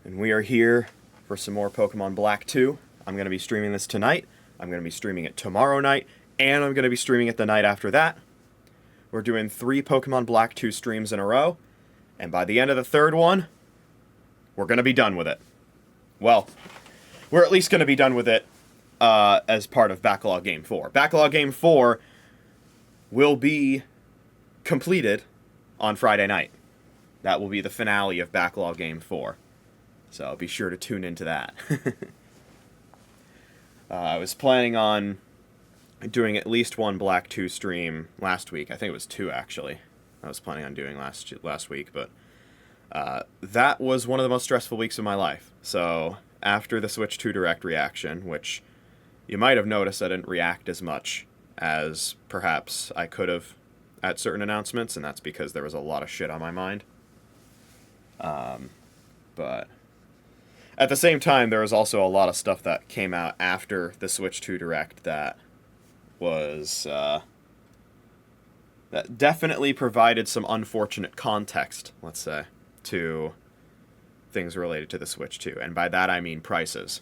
And we are here for some more Pokemon Black 2. I'm going to be streaming this tonight, I'm going to be streaming it tomorrow night, and I'm going to be streaming it the night after that. We're doing 3 Pokemon Black 2 streams in a row, and by the end of the third one, we're going to be done with it. Well, we're at least going to be done with it as part of Backlog Game 4. Backlog Game 4 will be completed on Friday night. That will be the finale of Backlog Game 4. So be sure to tune into that. I was planning on doing at least one Black 2 stream last week. I think it was 2, actually. I was planning on doing last week, but that was one of the most stressful weeks of my life. So after the Switch 2 Direct reaction, which you might have noticed I didn't react as much as perhaps I could have at certain announcements, and that's because there was a lot of shit on my mind. But at the same time, there was also a lot of stuff that came out after the Switch 2 Direct that was, that definitely provided some unfortunate context, let's say, to things related to the Switch 2. And by that, I mean prices.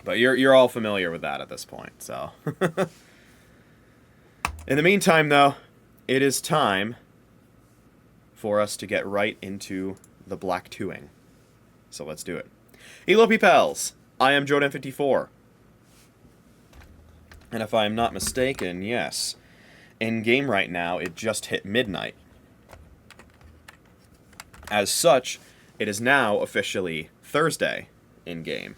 But you're all familiar with that at this point, so. In the meantime, though, it is time for us to get right into the Black 2ing. So let's do it. Hello, Pals! I am JoeDan54. And if I am not mistaken, yes, in-game right now, it just hit midnight. As such, it is now officially Thursday in-game.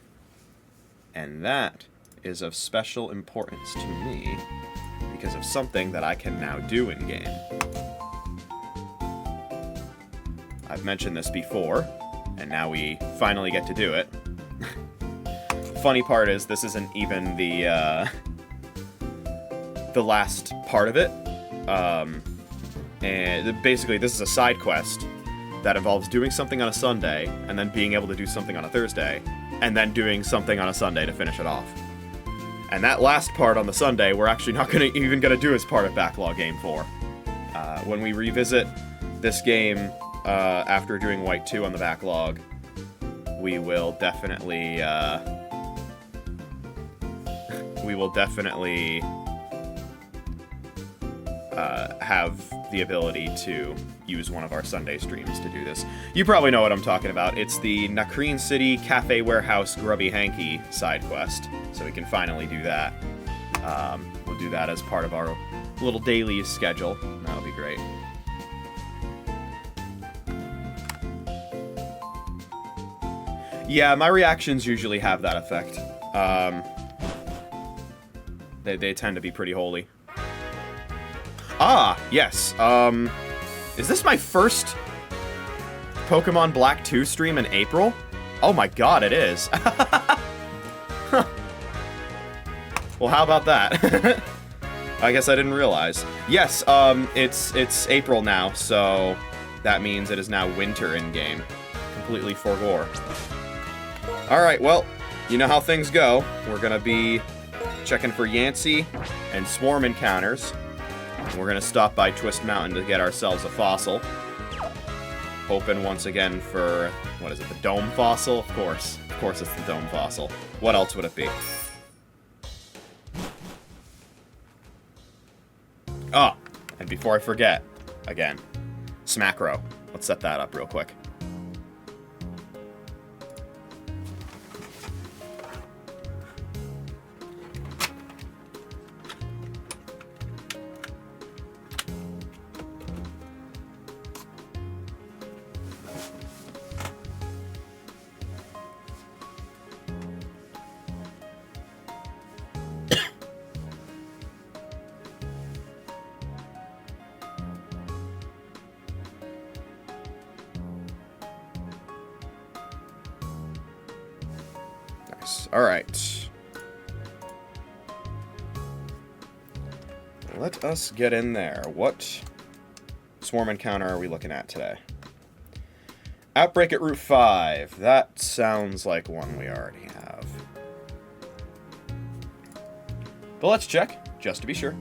And that is of special importance to me because of something that I can now do in-game. I've mentioned this before, and now we finally get to do it. Funny part is, this isn't even the last part of it. And basically, this is a side quest that involves doing something on a Sunday, and then being able to do something on a Thursday, and then doing something on a Sunday to finish it off. And that last part on the Sunday, we're actually not even gonna do as part of Backlog Game 4. When we revisit this game after doing White 2 on the backlog, we will definitely have the ability to use one of our Sunday streams to do this. You probably know what I'm talking about. It's the Nakreen City Cafe Warehouse Grubby Hanky side quest, so we can finally do that. We'll do that as part of our little daily schedule. That'll be great. Yeah, my reactions usually have that effect. They tend to be pretty holy. Ah, yes. Is this my first Pokemon Black 2 stream in April? Oh my god, it is. Huh. Well, how about that? I guess I didn't realize. Yes, it's April now, so that means it is now winter in-game. Completely forgore. Alright, well, you know how things go. We're gonna be checking for Yancey and Swarm encounters. We're gonna stop by Twist Mountain to get ourselves a fossil. Hoping once again for, what is it, the Dome Fossil? Of course it's the Dome Fossil. What else would it be? Oh, and before I forget, again, Smackrow. Let's set that up real quick. Alright. Let us get in there. What Swarm encounter are we looking at today? Outbreak at Route 5. That sounds like one we already have. But let's check, just to be sure.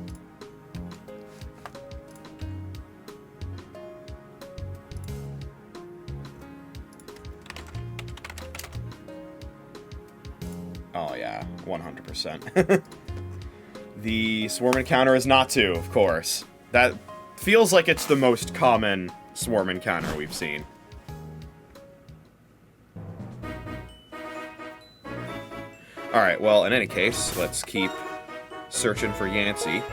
Oh, yeah. 100%. The swarm encounter is not 2, of course. That feels like it's the most common swarm encounter we've seen. Alright, well, in any case, let's keep searching for Yancey.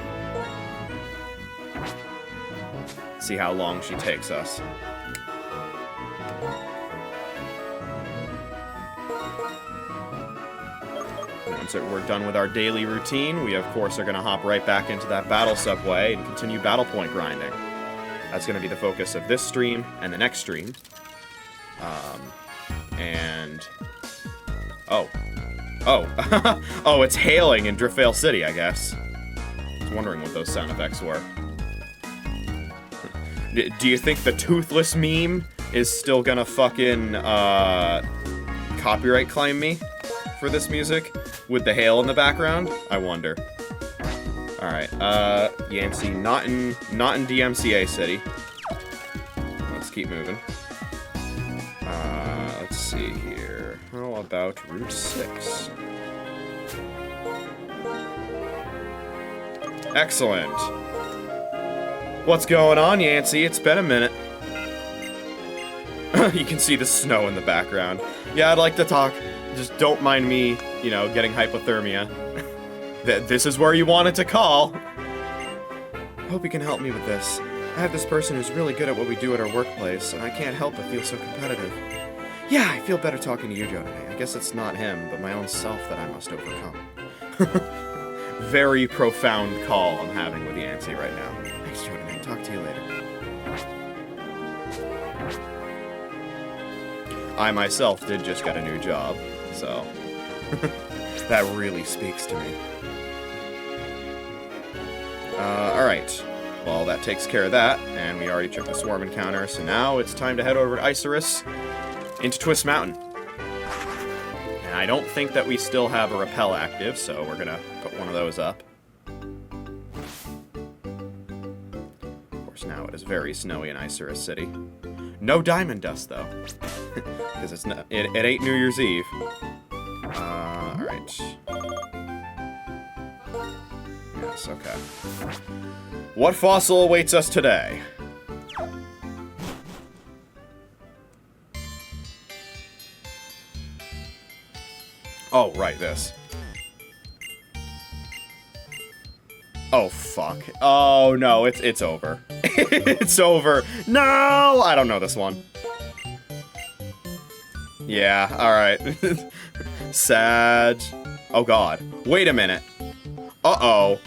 See how long she takes us. Once we're done with our daily routine, we of course are going to hop right back into that battle subway and continue battle point grinding. That's going to be the focus of this stream and the next stream. Oh. Oh, it's hailing in Driftvale City, I guess. I was wondering what those sound effects were. Do you think the toothless meme is still gonna fucking, copyright claim me for this music? With the hail in the background? I wonder. Alright, Yancey, not in DMCA City. Let's keep moving. Let's see here. How about Route 6? Excellent. What's going on, Yancey? It's been a minute. You can see the snow in the background. Yeah, I'd like to talk. Just don't mind me, you know, getting hypothermia. This is where you wanted to call. Hope you can help me with this. I have this person who's really good at what we do at our workplace, and I can't help but feel so competitive. Yeah, I feel better talking to you, Joe, today. I guess it's not him, but my own self that I must overcome. Very profound call I'm having with Yancey right now. Thanks, Joe, today. Talk to you later. I myself did just get a new job, so that really speaks to me. Alright. Well, that takes care of that, and we already took the swarm encounter, so now it's time to head over to Isurus into Twist Mountain. And I don't think that we still have a repel active, so we're gonna put one of those up. Of course, now it is very snowy in Isurus City. No diamond dust, though. Because it ain't New Year's Eve. Alright. Yes, okay. What fossil awaits us today? Oh, right, this. Oh, fuck. Oh, no, it's over. It's over. No! I don't know this one. Yeah, alright. Sad. Oh, God. Wait a minute. Uh-oh.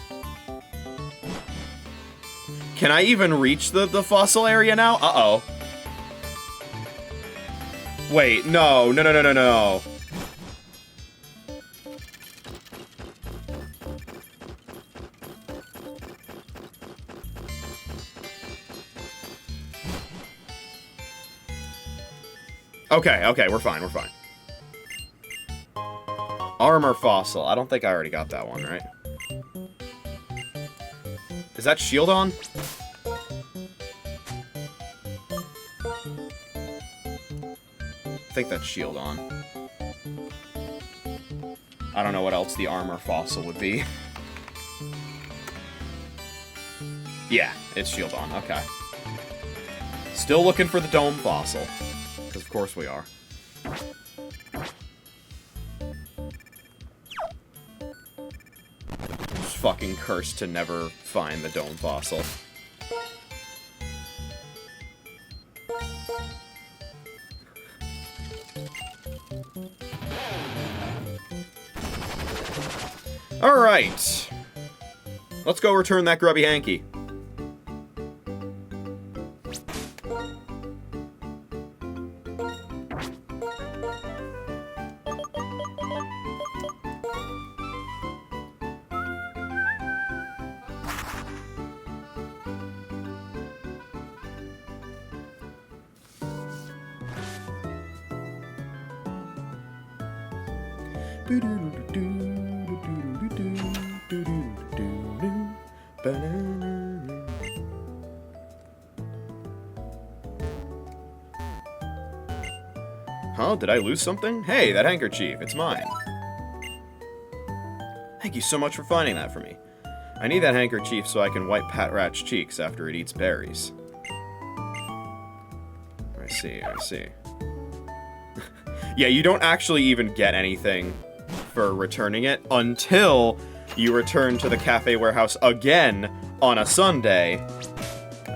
Can I even reach the fossil area now? Uh-oh. Wait, no. No, no, no, no, no. Okay, okay, we're fine, we're fine. Armor fossil. I don't think I already got that one, right? Is that shield on? I think that's shield on. I don't know what else the armor fossil would be. Yeah, it's shield on, okay. Still looking for the dome fossil. Because of course we are. Just fucking cursed to never find the dome fossil. Alright. Let's go return that grubby hanky. Huh? Did I lose something? Hey, that handkerchief. It's mine. Thank you so much for finding that for me. I need that handkerchief so I can wipe Pat Rat's cheeks after it eats berries. I see. Yeah, you don't actually even get anything for returning it until you return to the cafe warehouse again on a Sunday.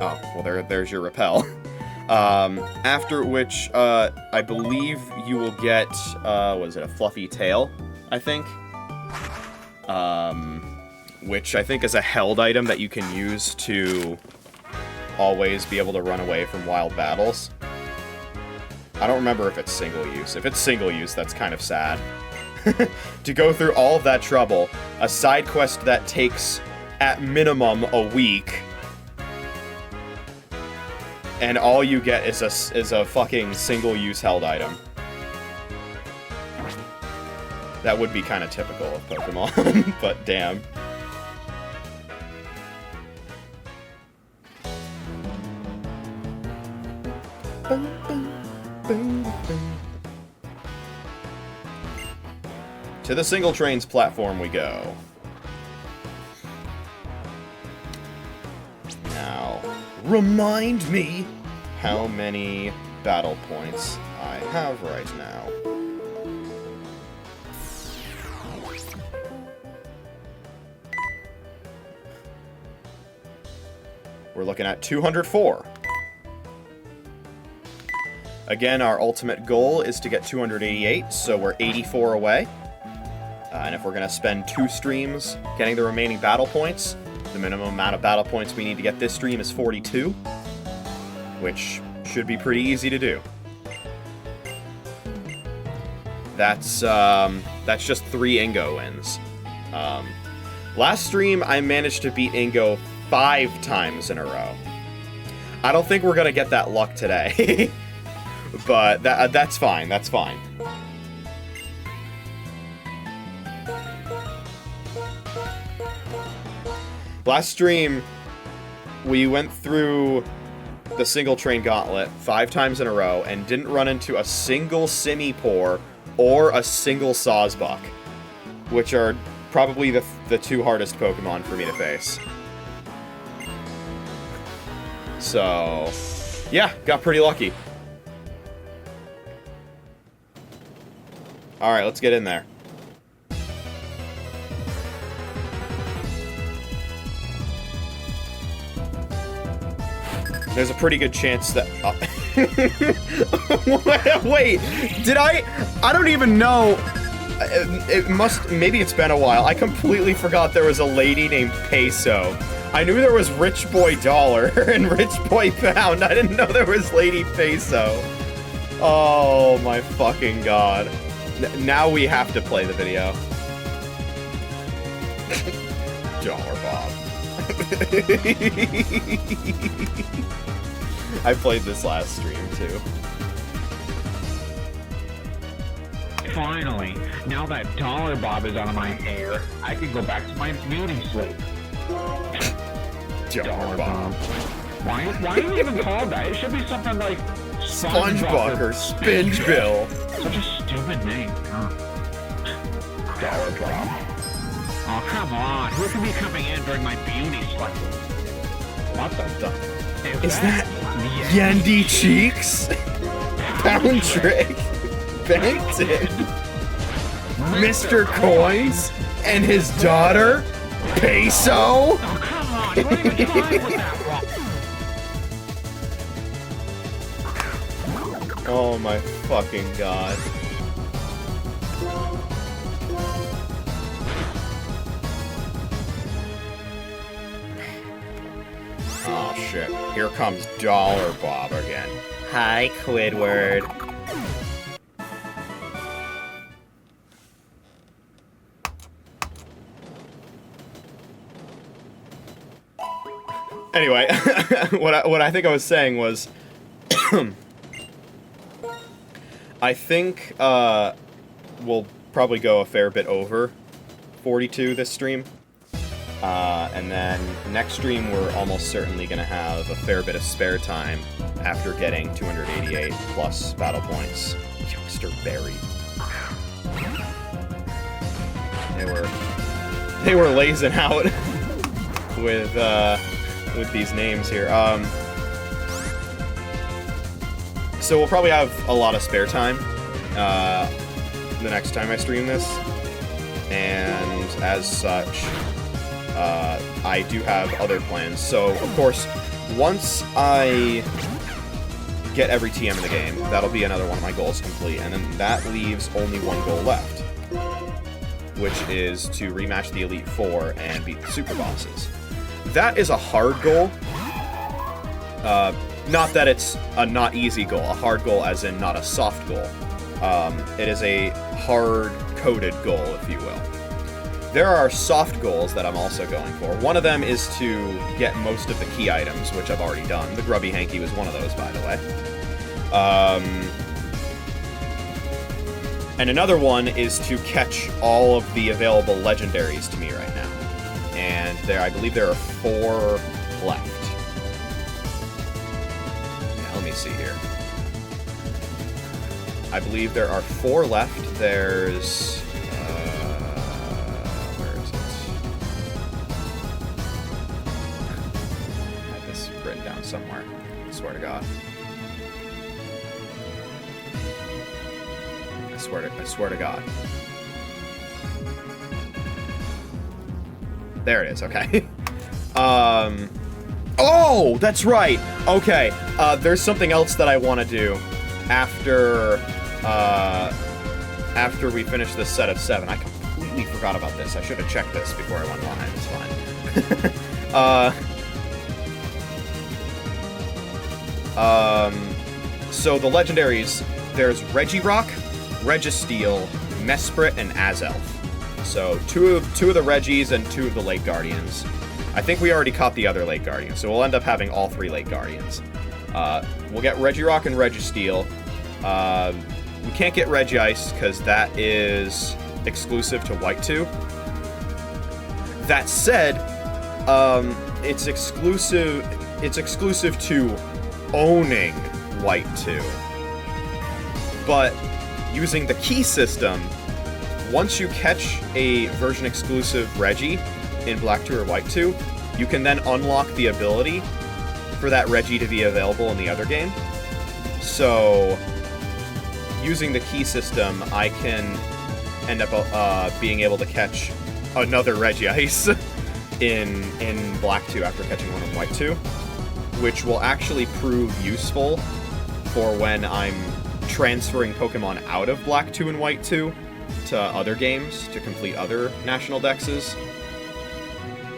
Oh, well, there's your repel. After which, I believe you will get, what is it, a fluffy tail, I think? Which I think is a held item that you can use to always be able to run away from wild battles. I don't remember if it's single use. If it's single use, that's kind of sad. To go through all of that trouble, a side quest that takes, at minimum, a week, and all you get is a fucking single-use held item. That would be kind of typical of Pokemon, but damn. To the single trains platform we go. Now, remind me how many battle points I have right now. We're looking at 204. Again, our ultimate goal is to get 288, so we're 84 away. And if we're going to spend 2 streams getting the remaining battle points, the minimum amount of battle points we need to get this stream is 42, which should be pretty easy to do. That's just 3 Ingo wins. Last stream, I managed to beat Ingo 5 times in a row. I don't think we're going to get that luck today. But that's fine, that's fine. Last stream, we went through the single train gauntlet 5 times in a row and didn't run into a single Simipour or a single Sawsbuck, which are probably the 2 hardest Pokemon for me to face. So, yeah, got pretty lucky. Alright, let's get in there. There's a pretty good chance that... Wait, did I don't even know... It must... Maybe it's been a while. I completely forgot there was a lady named Peso. I knew there was Rich Boy Dollar and Rich Boy Pound. I didn't know there was Lady Peso. Oh my fucking god. Now we have to play the video. Dollar Bob. I played this last stream, too. Finally, now that Dollar Bob is out of my hair, I can go back to my beauty sleep. Dollar Bob. Why do you even call that? It should be something like SpongeBob or Spingebill. Such a stupid name. Dollar Bob. Oh, come on. Who could be coming in during my beauty sleep? What the? Is that Yendi Cheeks? Pound Trick? Benton? Mr. Coins? And his daughter? Peso? Oh, come on. You wouldn't even try with that one. Oh my fucking god. Oh shit. Here comes Dollar Bob again. Hi, Squidward. Anyway, what I think I was saying was, I think we'll probably go a fair bit over 42 this stream. And then next stream we're almost certainly going to have a fair bit of spare time after getting 288 plus battle points. Youngster Berry. They were they were lazing out with these names here. So we'll probably have a lot of spare time the next time I stream this, and as such, I do have other plans. So, of course, once I get every TM in the game, that'll be another one of my goals complete, and then that leaves only one goal left, which is to rematch the Elite Four and beat the Super Bosses. That is a hard goal. Not that it's a not easy goal, a hard goal as in not a soft goal. It is a hard-coded goal, if you will. There are soft goals that I'm also going for. One of them is to get most of the key items, which I've already done. The Grubby Hanky was one of those, by the way. And another one is to catch all of the available legendaries to me right now. And I believe there are 4 left. Yeah, let me see here. I believe there are 4 left. There's... where is it? I have this written down somewhere. I swear to God. I swear to God. There it is, okay. Oh, that's right! Okay, there's something else that I want to do after we finish this set of 7. I completely forgot about this. I should have checked this before I went live. It's fine. So the legendaries, there's Regirock, Registeel, Mesprit, and Azelf. So two of the Regis and 2 of the Lake Guardians. I think we already caught the other Lake Guardians, so we'll end up having all 3 Lake Guardians. We'll get Regirock and Registeel. We can't get Regice because that is exclusive to White 2. That said, it's exclusive to owning White 2. But using the key system, once you catch a version exclusive Regi in Black 2 or White 2, you can then unlock the ability for that Regi to be available in the other game. So, using the key system, I can end up being able to catch another Regice in Black 2 after catching one in White 2, which will actually prove useful for when I'm transferring Pokemon out of Black 2 and White 2 to other games to complete other national dexes.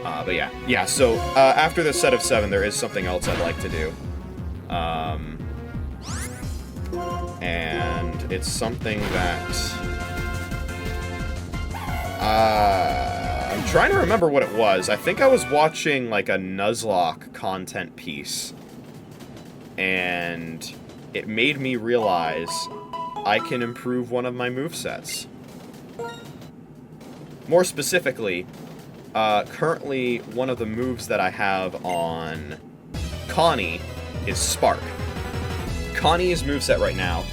But yeah, so after this set of 7, there is something else I'd like to do. And it's something that... I'm trying to remember what it was. I think I was watching, like, a Nuzlocke content piece. And it made me realize I can improve one of my movesets. More specifically, currently one of the moves that I have on Connie is Spark. Connie's moveset right now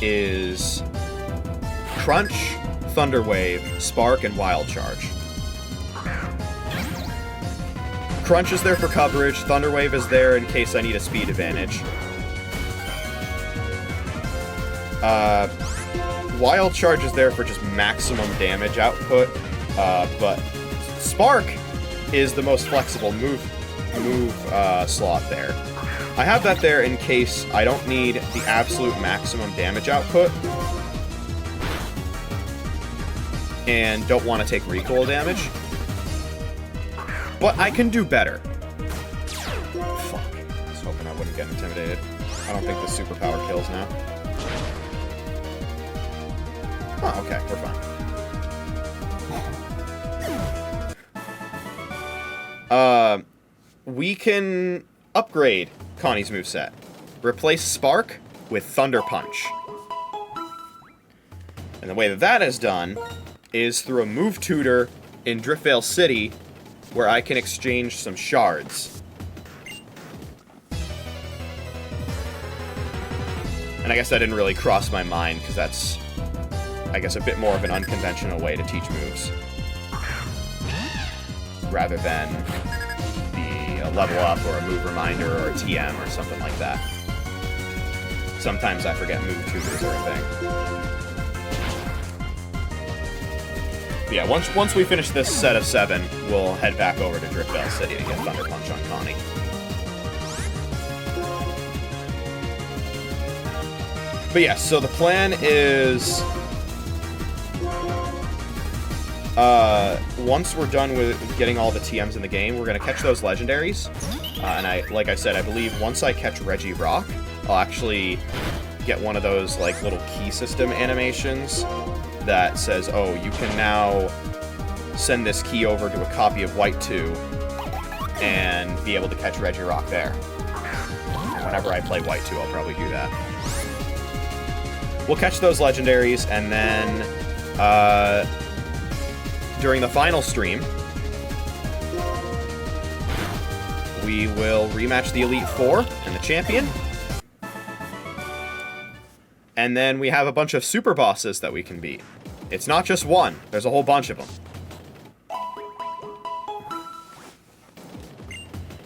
is Crunch, Thunder Wave, Spark, and Wild Charge. Crunch is there for coverage, Thunder Wave is there in case I need a speed advantage. Wild Charge is there for just maximum damage output, but Spark is the most flexible move slot there. I have that there in case I don't need the absolute maximum damage output and don't want to take recoil damage. But I can do better. Fuck. I was hoping I wouldn't get intimidated. I don't think the superpower kills now. Oh, okay, we're fine. We can upgrade Connie's moveset. Replace Spark with Thunder Punch. And the way that that is done is through a move tutor in Driftvale City where I can exchange some shards. And I guess that didn't really cross my mind because that's, I guess, a bit more of an unconventional way to teach moves. rather than the level up or a move reminder or a TM or something like that. Sometimes I forget move tutors are a thing. But yeah, once we finish this set of 7, we'll head back over to Driftbell City to get Thunder Punch on Connie. But yeah, so the plan is... once we're done with getting all the TMs in the game, we're going to catch those legendaries. And like I said, I believe once I catch Regirock, I'll actually get one of those, like, little key system animations that says, oh, you can now send this key over to a copy of White 2 and be able to catch Regirock there. And whenever I play White 2, I'll probably do that. We'll catch those legendaries, and then, during the final stream, we will rematch the Elite Four and the champion. And then we have a bunch of super bosses that we can beat. It's not just one, there's a whole bunch of them.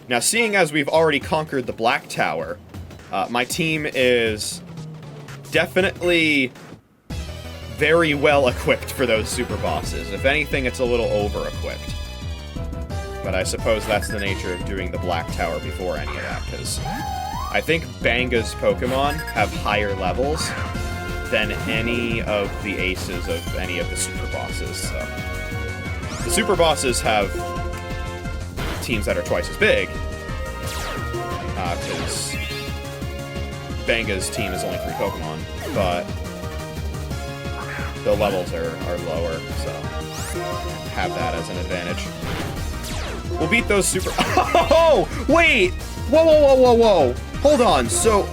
Now, seeing as we've already conquered the Black Tower, my team is definitely very well equipped for those super bosses. If anything, it's a little over-equipped. But I suppose that's the nature of doing the Black Tower before any of that, because I think Banga's Pokemon have higher levels than any of the aces of any of the super bosses, so. The super bosses have teams that are twice as big, because Banga's team is only 3 Pokemon, but the levels are lower, so have that as an advantage. We'll beat those super... Oh! Wait! Whoa, whoa, whoa, whoa, whoa! Hold on, so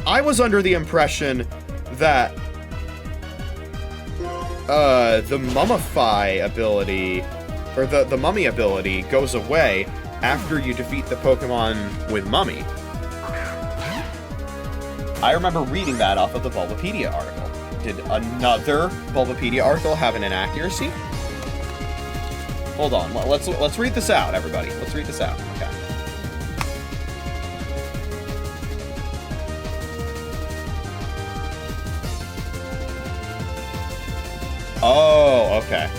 I was under the impression that the Mummify ability, or the Mummy ability, goes away after you defeat the Pokemon with Mummy. I remember reading that off of the Bulbapedia article. Did another Bulbapedia article have an inaccuracy? Hold on, let's read this out, everybody. Let's read this out. Okay. Oh, okay.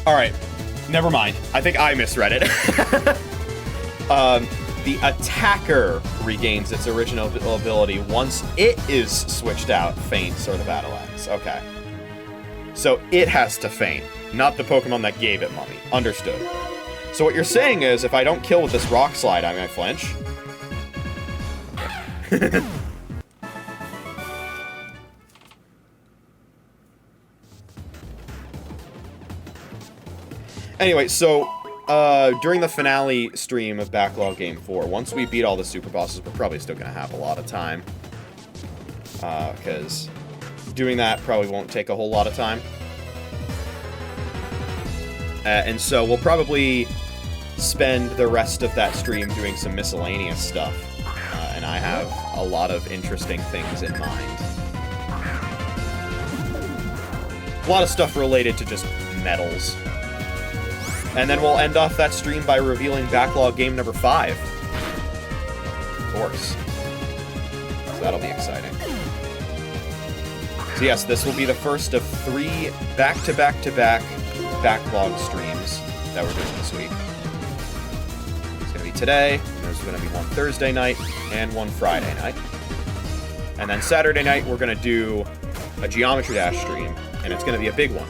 Alright, never mind. I think I misread it. The attacker regains its original ability once it is switched out, faints, or the battle ends. Okay. So it has to faint, not the Pokemon that gave it Mummy. Understood. So what you're saying is, if I don't kill with this Rock Slide, I might flinch? Anyway, so, during the finale stream of Backlog Game 4, once we beat all the super bosses, we're probably still going to have a lot of time. Because doing that probably won't take a whole lot of time. And so we'll probably spend the rest of that stream doing some miscellaneous stuff. And I have a lot of interesting things in mind. A lot of stuff related to just medals. And then we'll end off that stream by revealing Backlog Game number 5. Of course. So that'll be exciting. So yes, this will be the first of 3 back-to-back-to-back Backlog streams that we're doing this week. It's going to be today, and there's going to be one Thursday night, and one Friday night. And then Saturday night, we're going to do a Geometry Dash stream, and it's going to be a big one.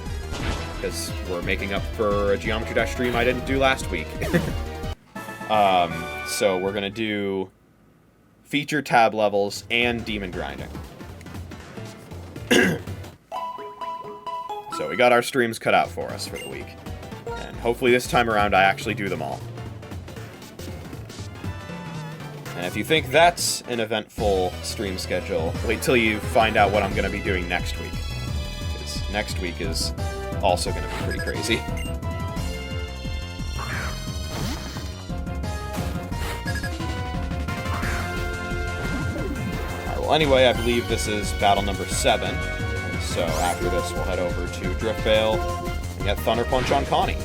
Because we're making up for a Geometry Dash stream I didn't do last week. So we're going to do featured tab levels and demon grinding. So we got our streams cut out for us for the week. And hopefully this time around I actually do them all. And if you think that's an eventful stream schedule, wait till you find out what I'm going to be doing next week. Because next week is also going to be pretty crazy. Alright, well anyway, I believe this is battle number 7. So after this, we'll head over to Driftvale and get Thunder Punch on Connie.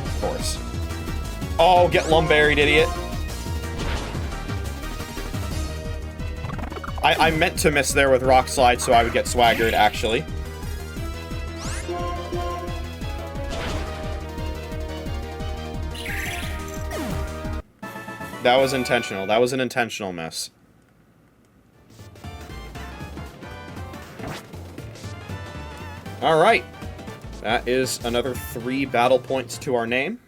Of course. Oh, get lumbaried, idiot. I meant to miss there with Rock Slide so I would get swaggered, actually. That was intentional. That was an intentional miss. Alright. That is another 3 battle points to our name.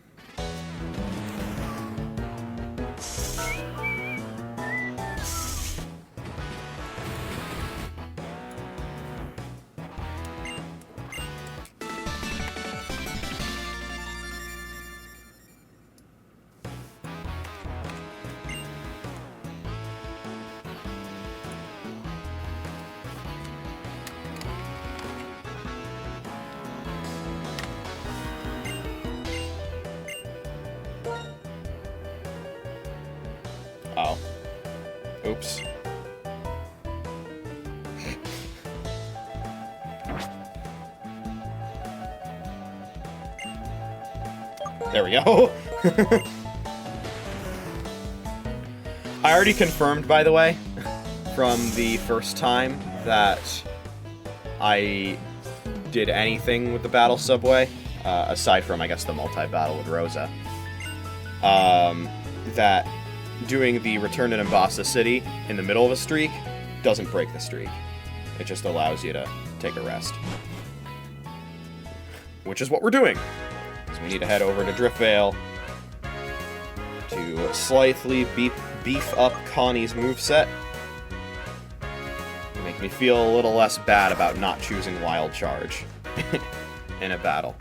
Oh. Oops. There we go. I already confirmed, by the way, from the first time that I did anything with the battle subway, aside from, I guess, the multi-battle with Rosa, that doing the Return to Nimbasa City in the middle of a streak doesn't break the streak. It just allows you to take a rest. Which is what we're doing. So we need to head over to Driftvale to slightly beef up Connie's moveset. Make me feel a little less bad about not choosing Wild Charge in a battle.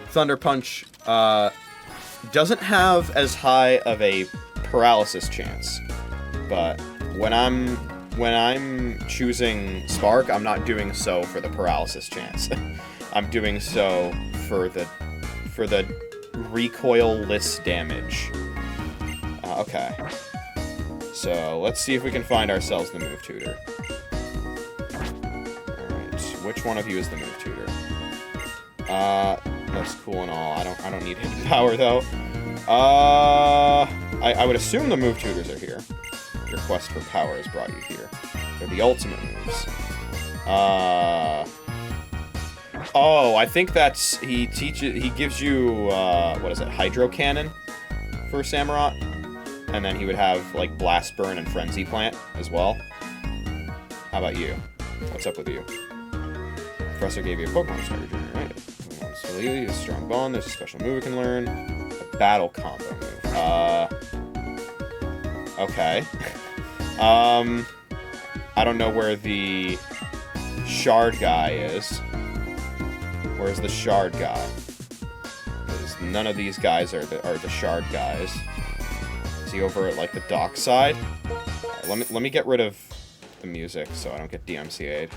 Thunder Punch doesn't have as high of a paralysis chance, but when I'm choosing Spark, I'm not doing so for the paralysis chance. I'm doing so for the recoil-less damage. Okay. So let's see if we can find ourselves the move tutor. Alright, which one of you is the move tutor? That's cool and all. I don't need hidden power though. I would assume the move tutors are here. Your quest for power has brought you here. They're the ultimate moves. Oh, I think that's... He gives you, what is it, Hydro Cannon for Samurott? And then he would have, like, Blast Burn and Frenzy Plant as well. How about you? What's up with you? Professor gave you a Pokemon starter journey, right? So a strong bond, there's a special move we can learn. A battle combo move. Okay. I don't know where the shard guy is. Where's the shard guy? Because none of these guys are the shard guys. Is he over at, like, the dock side? Right, let me get rid of the music so I don't get DMCA'd.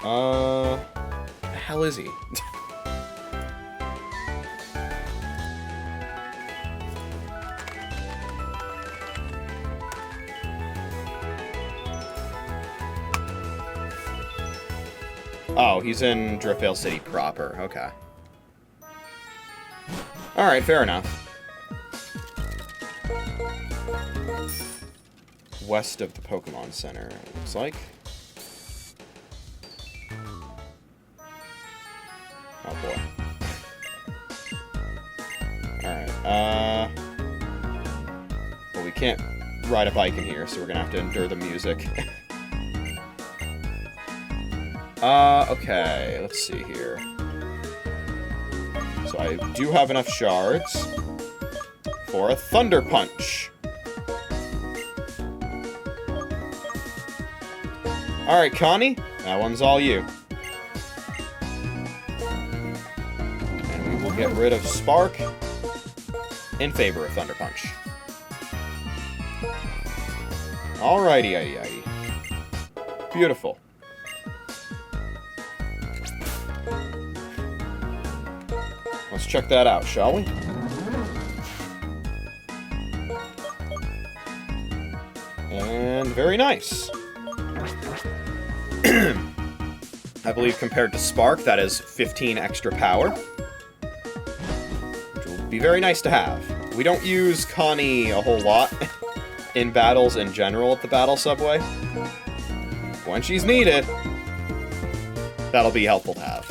The hell is he? Oh, he's in Driftvale City proper. Okay. Alright, fair enough. West of the Pokémon Center, it looks like. Oh boy. Alright, well, we can't ride a bike in here, so we're gonna have to endure the music. Okay, let's see here. So I do have enough shards for a Thunder Punch. Alright, Connie, that one's all you. And we will get rid of Spark in favor of Thunder Punch. Alrighty, Beautiful. Let's check that out, shall we? And very nice. I believe compared to Spark, that is 15 extra power. Which will be very nice to have. We don't use Connie a whole lot in battles in general at the Battle Subway. When she's needed, that'll be helpful to have.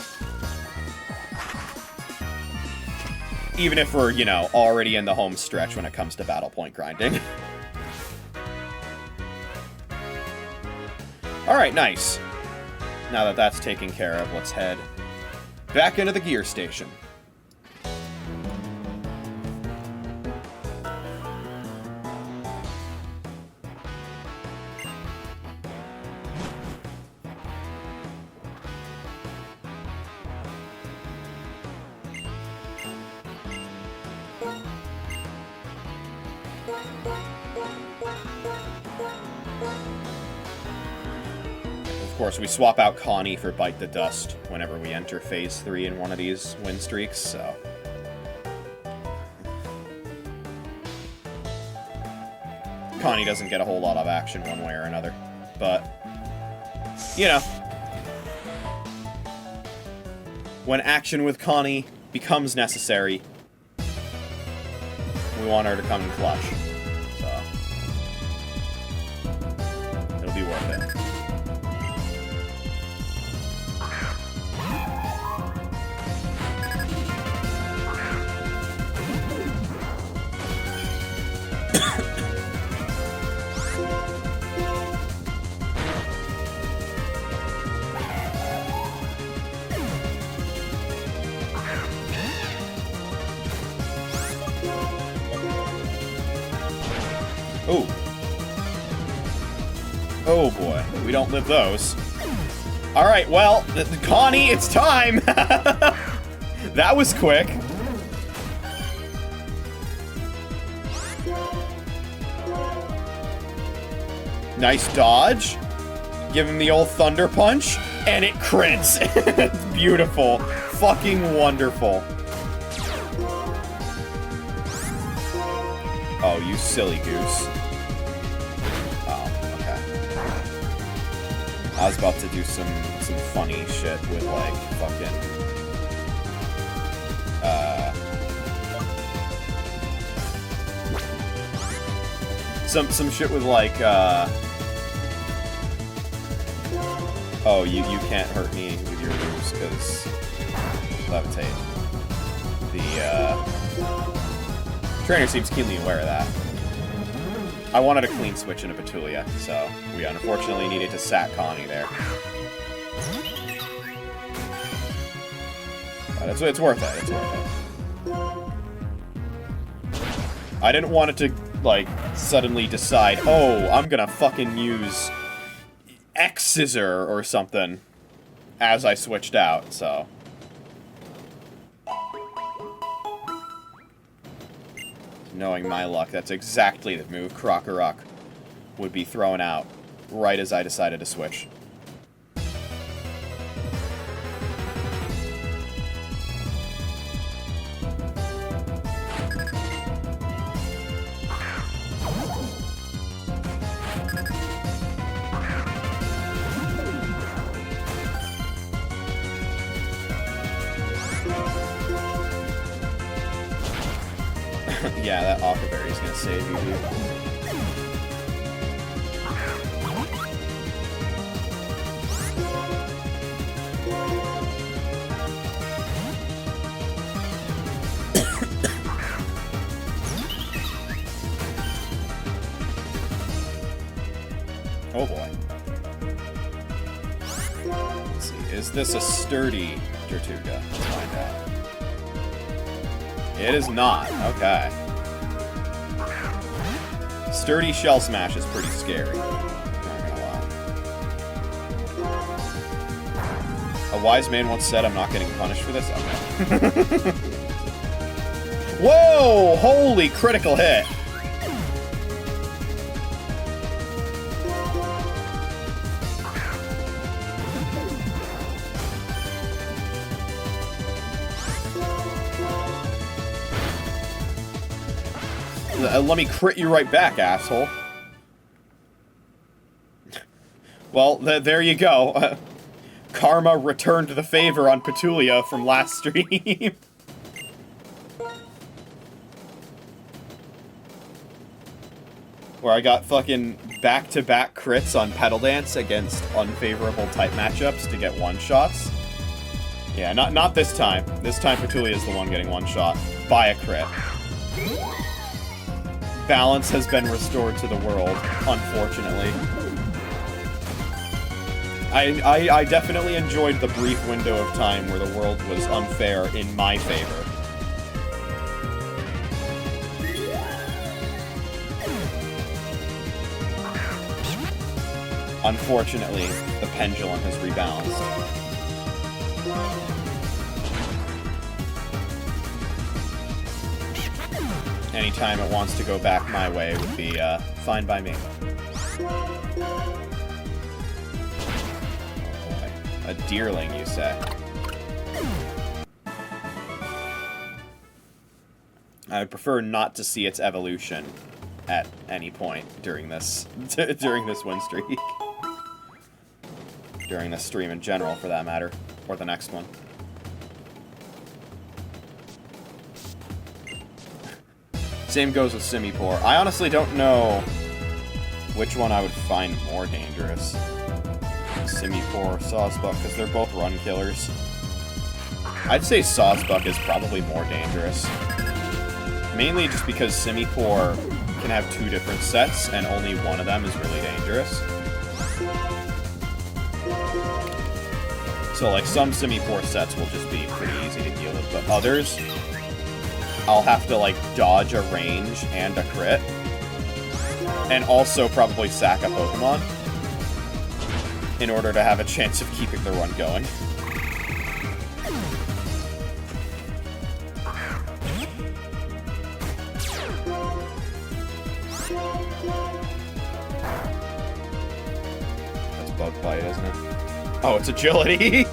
Even if we're, you know, already in the home stretch when it comes to battle point grinding. Alright, nice. Now that that's taken care of, let's head back into the gear station. Of course, we swap out Connie for Bite the Dust whenever we enter Phase 3 in one of these win streaks, so... Connie doesn't get a whole lot of action one way or another, but... You know. When action with Connie becomes necessary, we want her to come in clutch, so... It'll be worth it. Ooh. Oh boy, we don't live those. Alright, well, Connie, it's time! That was quick. Nice dodge. Give him the old Thunder Punch, and it crits. It's beautiful. Fucking wonderful. Oh, you silly goose. Oh, okay. I was about to do some funny shit with, like, fucking... Some shit with, like, Oh, you can't hurt me with your moves, because... Levitate. Trainer seems keenly aware of that. I wanted a clean switch into Petulia, so we unfortunately needed to sack Connie there. But it's worth it, it's worth it. I didn't want it to, like, suddenly decide, oh, I'm gonna fucking use X-Scissor or something as I switched out, so... Knowing my luck, that's exactly the move Krokorok would be thrown out right as I decided to switch. Yeah, that Aqua Berry is gonna save you, dude. Oh boy. Let's see, is this a sturdy Tortuga? Let's find out. It is not. Okay. Sturdy Shell Smash is pretty scary. Not gonna lie. A wise man once said, I'm not getting punished for this. Okay. Whoa! Holy critical hit! Let me crit you right back, asshole. Well, there you go. Karma returned the favor on Petulia from last stream. Where I got fucking back-to-back crits on Petal Dance against unfavorable type matchups to get one-shots. Yeah, not this time. This time Petulia is the one getting one-shot by a crit. Balance has been restored to the world, unfortunately. I definitely enjoyed the brief window of time where the world was unfair in my favor. Unfortunately, the pendulum has rebalanced. Anytime it wants to go back my way would be fine by me. A deerling, you say? I would prefer not to see its evolution at any point during this win streak. During this stream in general, for that matter. Or the next one. Same goes with Simipour. I honestly don't know which one I would find more dangerous. Simipour or Sawsbuck, because they're both run killers. I'd say Sawsbuck is probably more dangerous. Mainly just because Simipour can have two different sets, and only one of them is really dangerous. So, like, some Simipour sets will just be pretty easy to deal with, but others, I'll have to, like, dodge a range and a crit. And also probably sack a Pokemon in order to have a chance of keeping the run going. That's Bug Bite, isn't it? Oh, it's Agility!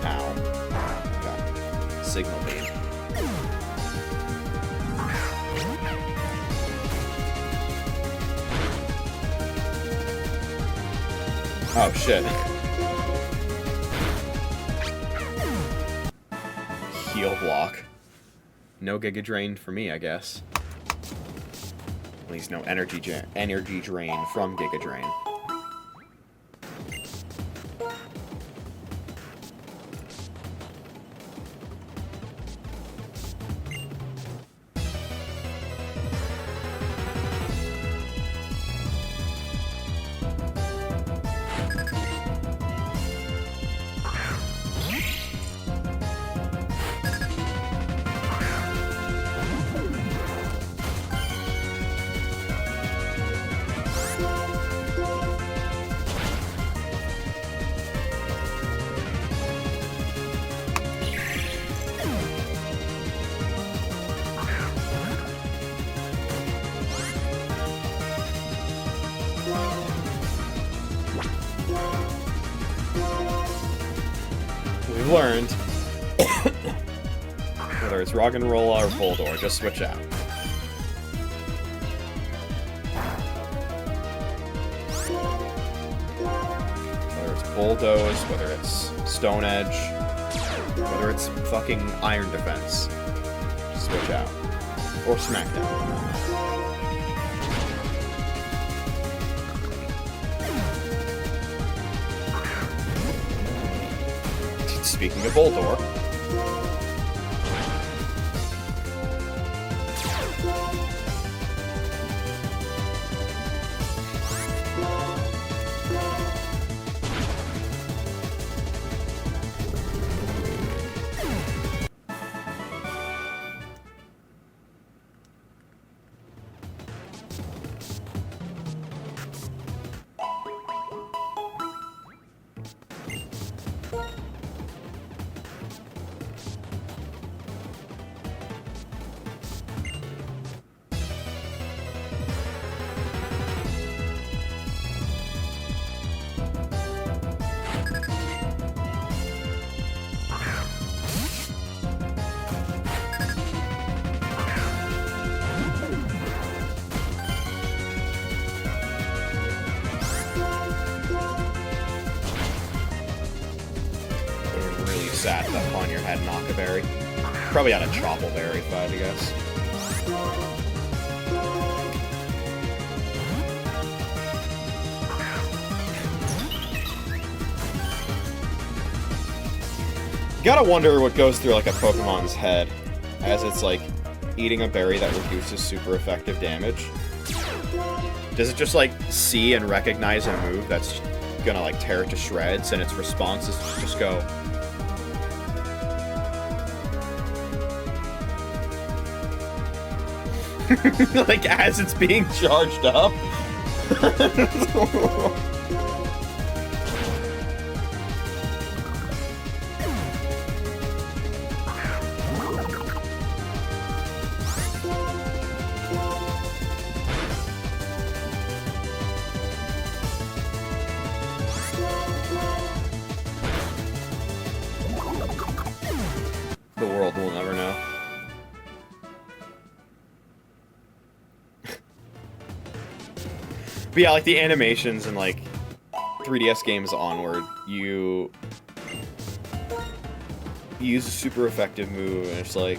Ow. Okay. Signal Beam. Oh, shit. Heal Block. No Giga Drain for me, I guess. At least no energy drain from Giga Drain. We've learned whether it's Roggenrola or Boldore, just switch out. Whether it's Bulldoze, whether it's Stone Edge, whether it's fucking Iron Defense, just switch out. Or Smackdown. Speaking of Boldore, sad if that Pawniard had Knocka Berry. Probably had a Chople Berry if I had to guess. Gotta wonder what goes through like a Pokemon's head as it's like eating a berry that reduces super effective damage. Does it just like see and recognize a move that's gonna like tear it to shreds, and its response is to just go like as it's being charged up? The world will never know. But yeah, like the animations and like 3DS games onward, you use a super effective move and it's like,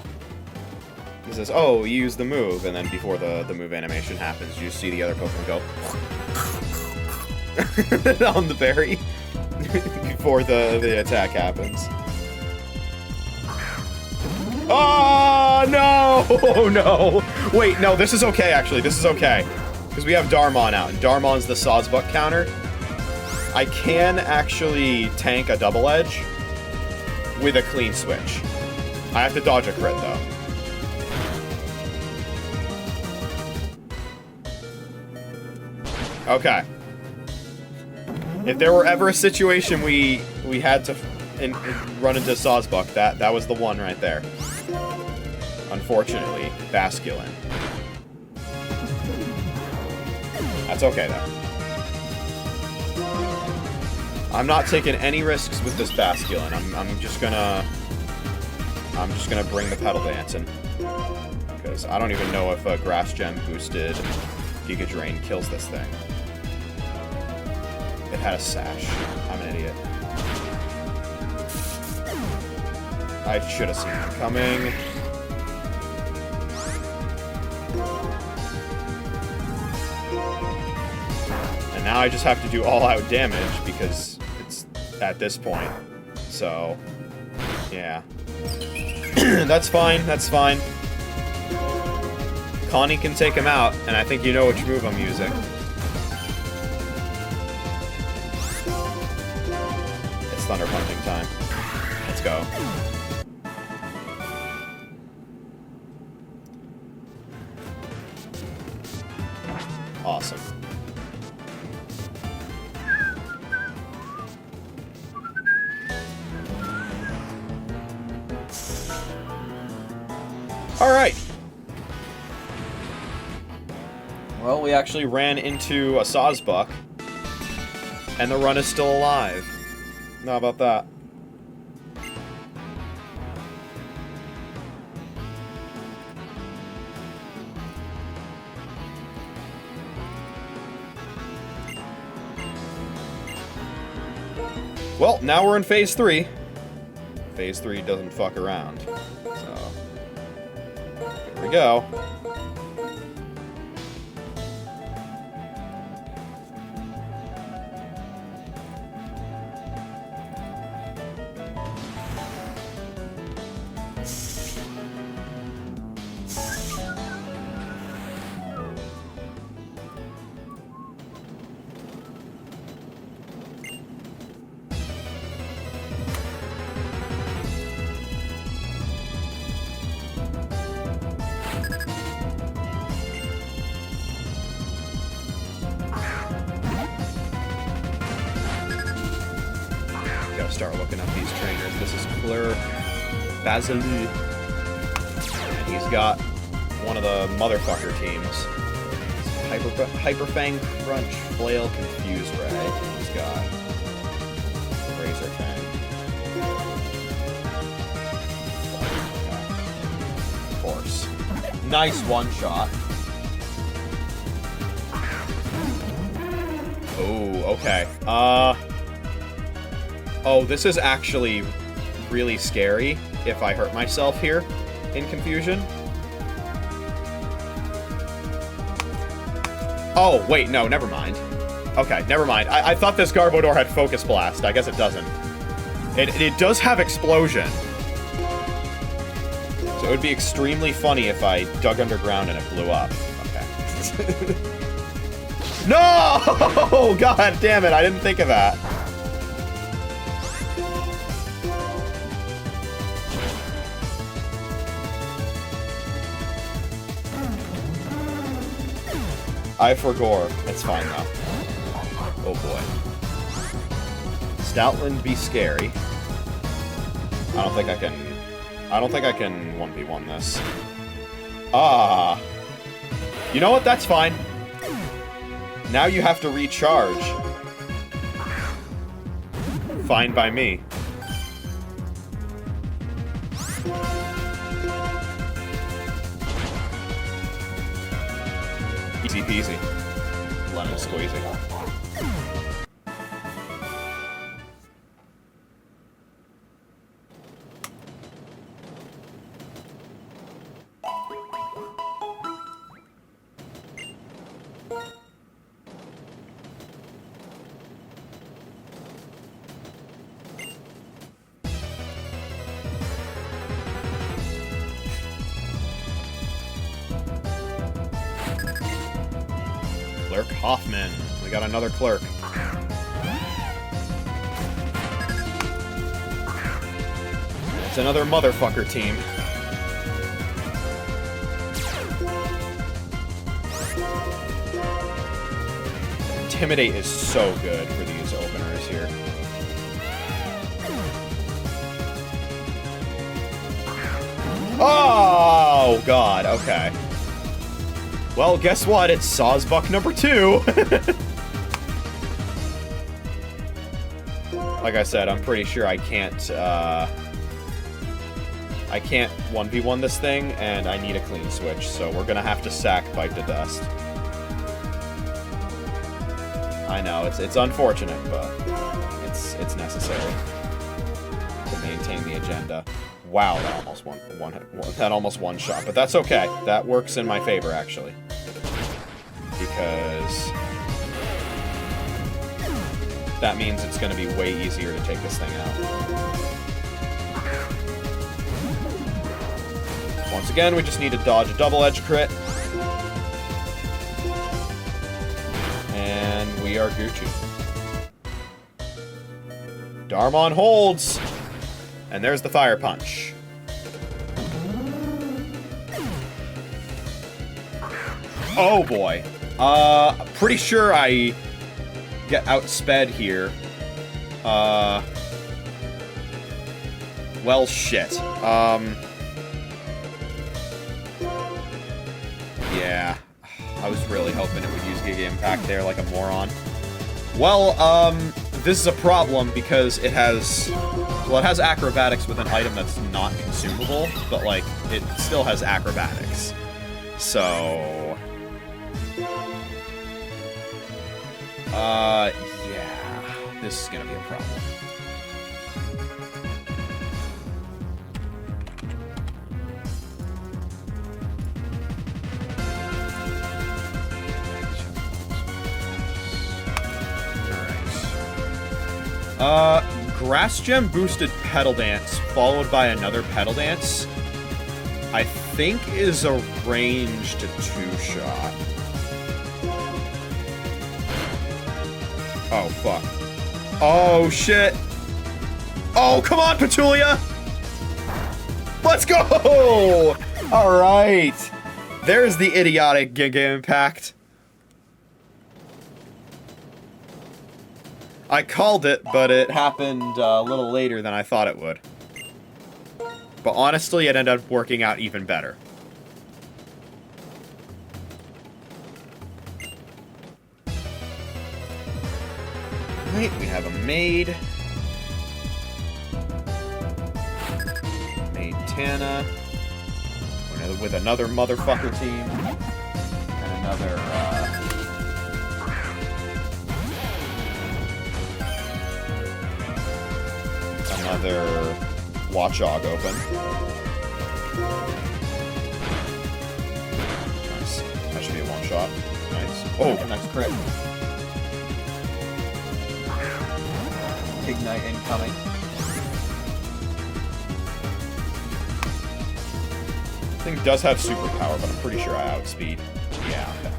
it says, oh, you use the move, and then before the move animation happens, you see the other Pokemon go on the berry before the attack happens. Oh, no! Oh, no! Wait, no, this is okay, actually. This is okay. Because we have Darmon out, and Darmon's the Sawsbuck counter. I can actually tank a double edge with a clean switch. I have to dodge a crit, though. Okay. If there were ever a situation we had to run into Sawsbuck, that was the one right there. Unfortunately, Basculin. That's okay, though. I'm not taking any risks with this Basculin. I'm just gonna bring the pedal dancing. Because I don't even know if a Grass Gem boosted Giga Drain kills this thing. It had a sash. I'm an idiot. I should have seen it coming. And now I just have to do all-out damage because it's at this point. So, yeah. That's fine, that's fine. Connie can take him out, and I think you know which move I'm using. It's Thunder Punching time. Let's go. Awesome. All right. Well, we actually ran into a Sawsbuck, and the run is still alive. How about that? Well, now we're in Phase 3. Phase 3 doesn't fuck around. So, here we go. Start looking up these trainers. This is Claire Basilu. And he's got one of the motherfucker teams. Hyperfang Crunch, Flail, Confuse Ray. He's got Razor Fang. Of course. Nice one shot. Oh, okay. Oh, this is actually really scary if I hurt myself here in Confusion. Oh, wait, no, never mind. Okay, never mind. I thought this Garbodor had Focus Blast. I guess it doesn't. It does have Explosion. So it would be extremely funny if I dug underground and it blew up. Okay. No! God damn it, I didn't think of that. I forgot. It's fine now. Oh boy. Stoutland be scary. I don't think I can 1v1 this. Ah. You know what? That's fine. Now you have to recharge. Fine by me. Easy peasy. Lemon squeezy. Clerk Hoffman. We got another clerk. It's another motherfucker team. Intimidate is so good for these openers here. Oh, God. Okay. Well, guess what? It's Sawsbuck number 2. Like I said, I'm pretty sure I can't 1v1 this thing, and I need a clean switch, so we're gonna have to sack Bite to Dust. I know, it's unfortunate, but it's necessary to maintain the agenda. Wow, that almost one shot, but that's okay. That works in my favor, actually. Because that means it's going to be way easier to take this thing out. Once again, we just need to dodge a double-edge crit. And we are Gucci. Darmon holds! And there's the Fire Punch. Oh boy. Pretty sure I get outsped here. Well, shit. Yeah. I was really hoping it would use Giga Impact there like a moron. Well, this is a problem because it has... Well, it has acrobatics with an item that's not consumable, but, like, it still has acrobatics. So... yeah. This is gonna be a problem. Alright. Grass Gem boosted Petal Dance, followed by another Petal Dance, I think is a ranged 2-shot. Oh, fuck. Oh, shit. Oh, come on, Petulia! Let's go! Alright. There's the idiotic Giga Impact. I called it, but it happened a little later than I thought it would. But honestly, it ended up working out even better. Right, we have a Maid. Maid Tana. With another motherfucker team. And another, another Watchog open. Nice. That should be a one-shot. Nice. Oh, nice crit. Ignite incoming. Thing does have superpower, but I'm pretty sure I outspeed. Yeah, okay.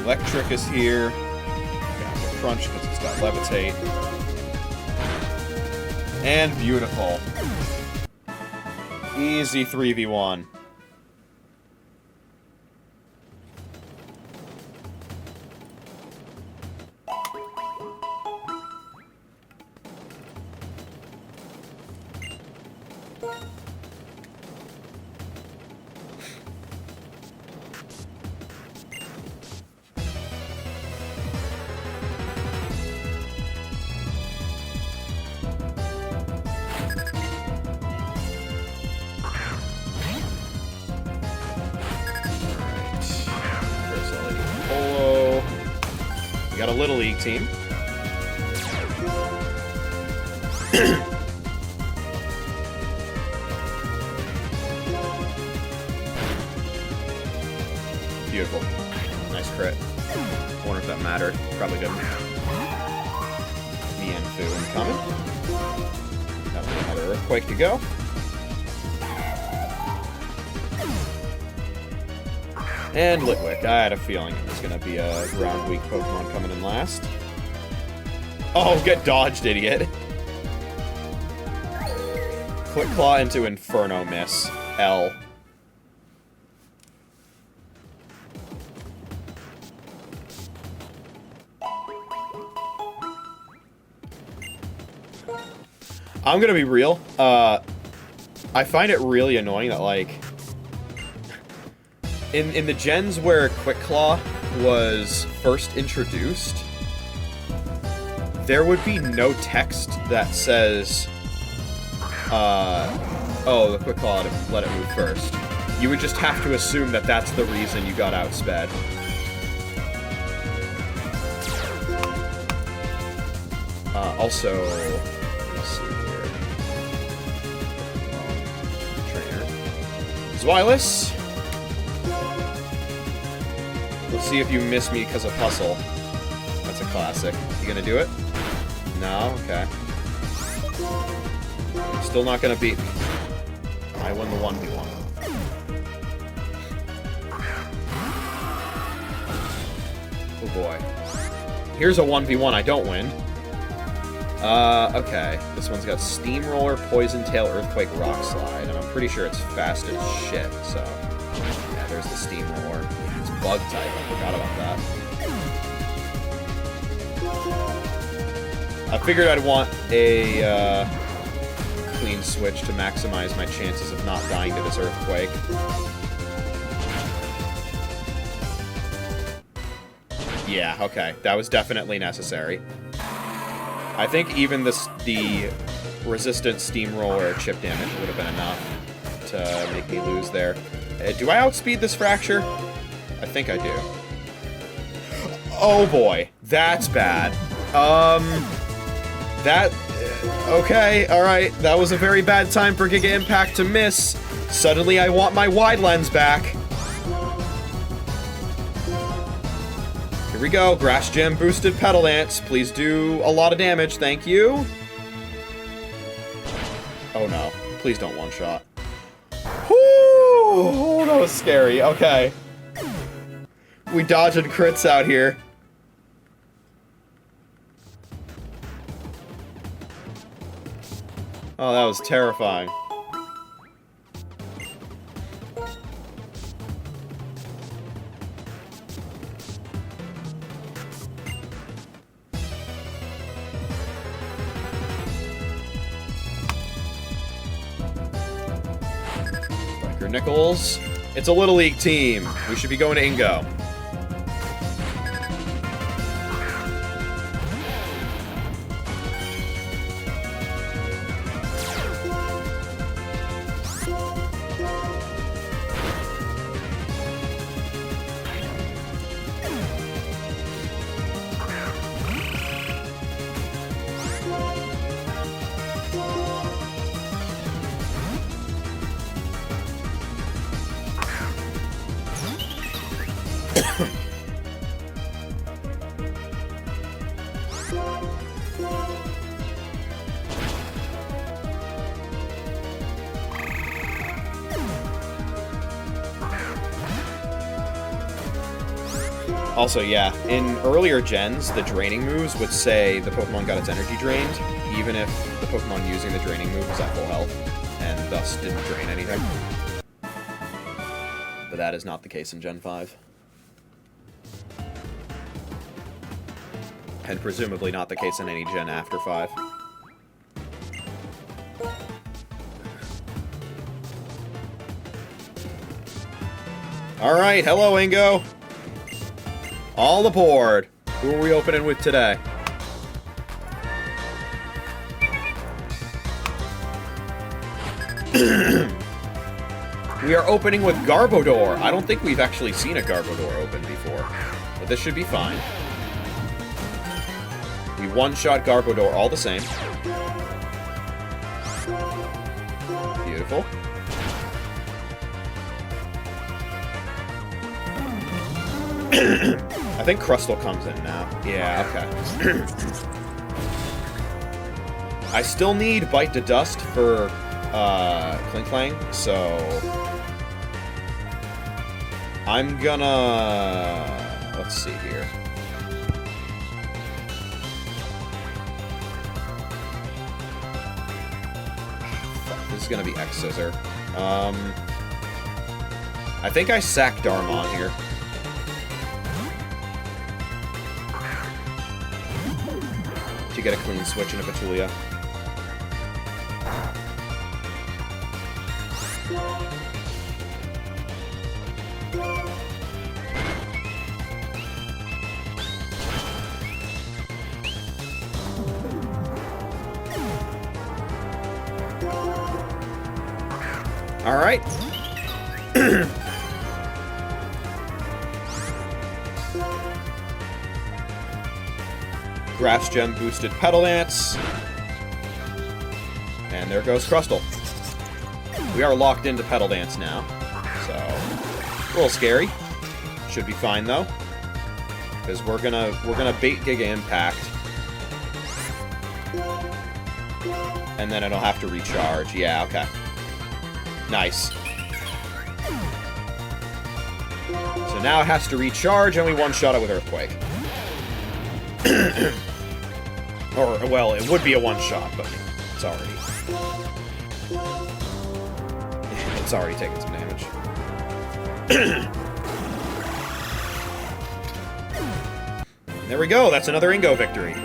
Electric is here. Crunch because it's got levitate. And beautiful. Easy 3v1. Got a Little League team. Beautiful. Nice crit. Wonder if that mattered. Probably didn't. Mienfu incoming. Got another Earthquake to go. And Litwick. I had a feeling it was going to be a ground-weak Pokemon coming in last. Oh, get dodged, idiot. Quick Claw into Inferno Miss. L. I'm going to be real. I find it really annoying that, like... In the gens where Quick Claw was first introduced, there would be no text that says, oh, the Quick Claw let it move first. You would just have to assume that that's the reason you got outsped. Also, let's see here. Trainer. Zweilous. Let's see if you miss me because of Hustle. That's a classic. You gonna do it? No? Okay. Still not gonna beat me. I win the 1v1. Oh boy. Here's a 1v1 I don't win. Okay. This one's got Steamroller, Poison Tail, Earthquake, Rock Slide, and I'm pretty sure it's fast as shit, so... Yeah, there's the Steamroller. It's Bug type, I forgot about that. I figured I'd want a, clean switch to maximize my chances of not dying to this Earthquake. Yeah, okay. That was definitely necessary. I think even the resistant Steamroller chip damage would have been enough to make me lose there. Do I outspeed this Fracture? I think I do. Oh boy, that's bad. Okay, alright. That was a very bad time for Giga Impact to miss. Suddenly I want my wide lens back. Here we go. Grass Gem boosted Petal Dance. Please do a lot of damage. Thank you. Oh no. Please don't one-shot. Whoo! That was scary. Okay. We dodging crits out here. Oh, that was terrifying. Biker Nichols. It's a Little League team. We should be going to Ingo. Also, yeah, in earlier gens, the draining moves would say the Pokemon got its energy drained, even if the Pokemon using the draining move was at full health, and thus didn't drain anything. But that is not the case in Gen 5. And presumably not the case in any gen after 5. Alright, hello, Ingo! All aboard! Who are we opening with today? We are opening with Garbodor. I don't think we've actually seen a Garbodor open before. But this should be fine. We one-shot Garbodor all the same. Beautiful. I think Crustle comes in now. Yeah, okay. I still need Bite to Dust for Klinklang, so I'm gonna... let's see here. Fuck, this is gonna be X-Scissor. I think I sack Darmon here. To get a clean switch into Petulia. All right. Grass Gem boosted Petal Dance. And there goes Crustle. We are locked into Petal Dance now. So, a little scary. Should be fine though. Because we're gonna bait Giga Impact. And then it'll have to recharge. Yeah, okay. Nice. So now it has to recharge and we one-shot it with Earthquake. Or, well, it would be a one-shot, but it's already... it's already taken some damage. There we go, that's another Ingo victory.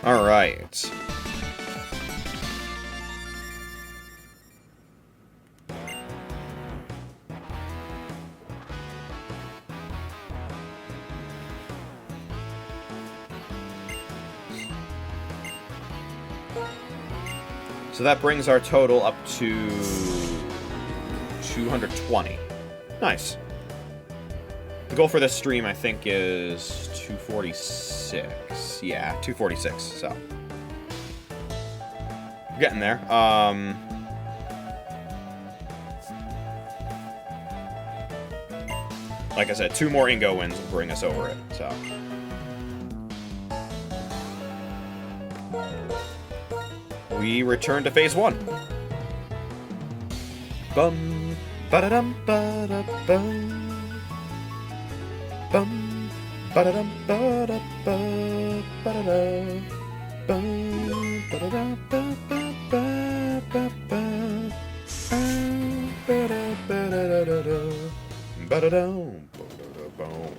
All right. So that brings our total up to 220. Nice. The goal for this stream, I think, is 246. Yeah, 246, so. Getting there. Like I said, 2 more Ingo wins will bring us over it, so. We return to phase 1. Bum, ba-da-dum, ba-da-bum. Bum, ba-da-dum, ba-da-ba, ba-da-da, bum, ba-da-da, ba-ba-ba-ba-ba, ba-da-ba-da-da-da, ba-da-dum, ba-da-da-bum.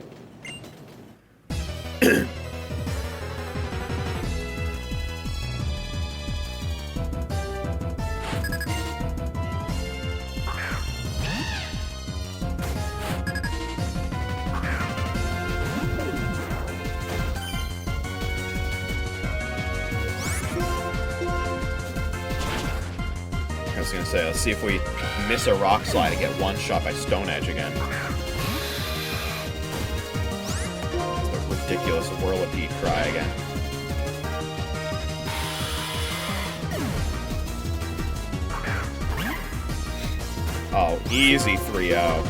So let's see if we miss a rock slide and get one shot by Stone Edge again. The ridiculous Whirlipede cry again. Oh, easy 3-0.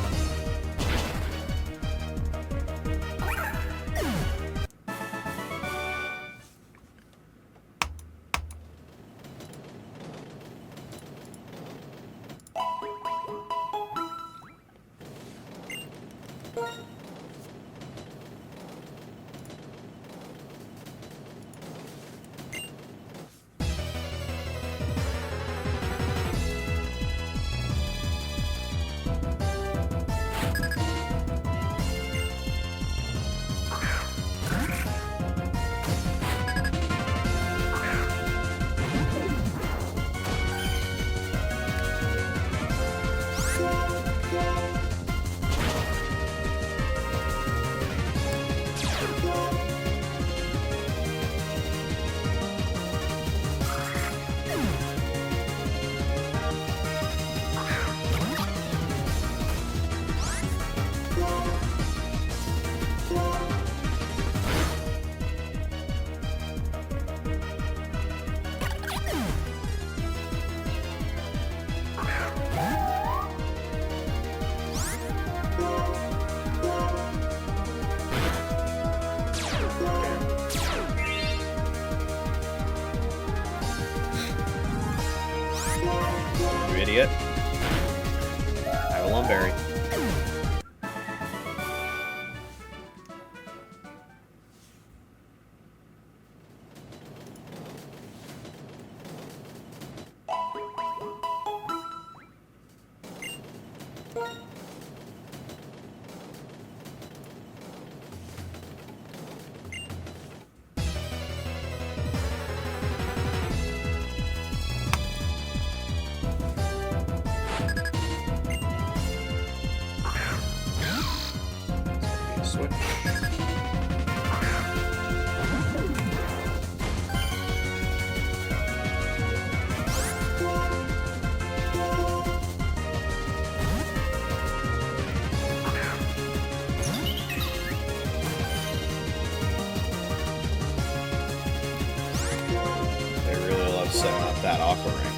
Idiot. I have a Lumberry. Switch. They really love setting up that Aqua Ring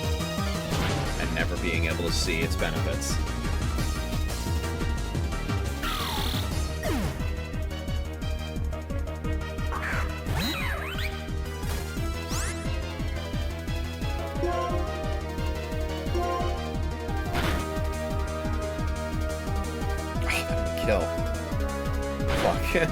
and never being able to see its benefits. Kill. Fuck.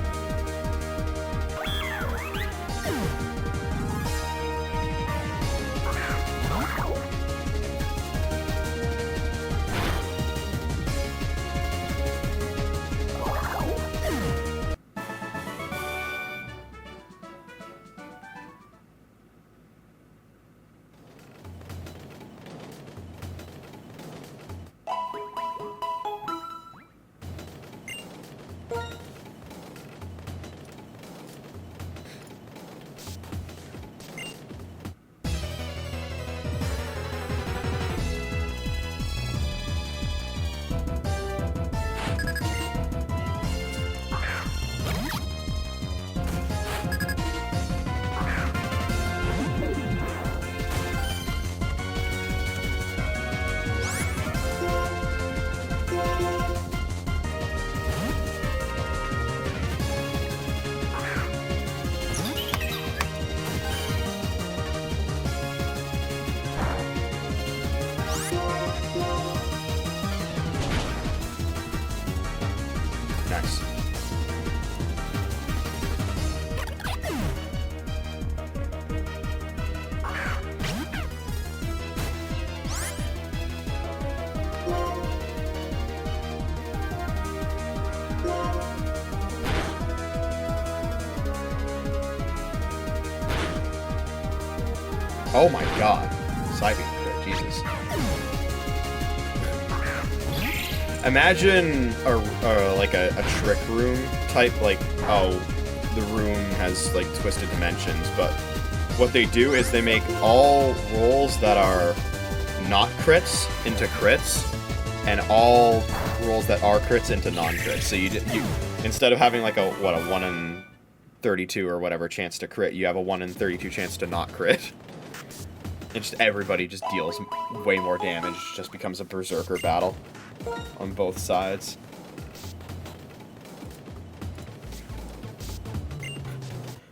Nice. Oh my god. Psybeam crit, Jesus. Imagine like a trick room type, like, oh, the room has like twisted dimensions, but what they do is they make all rolls that are not crits into crits, and all rolls that are crits into non-crits. So you instead of having like a 1 in 32 or whatever chance to crit, you have a 1 in 32 chance to not crit. And just everybody just deals way more damage. It just becomes a berserker battle on both sides.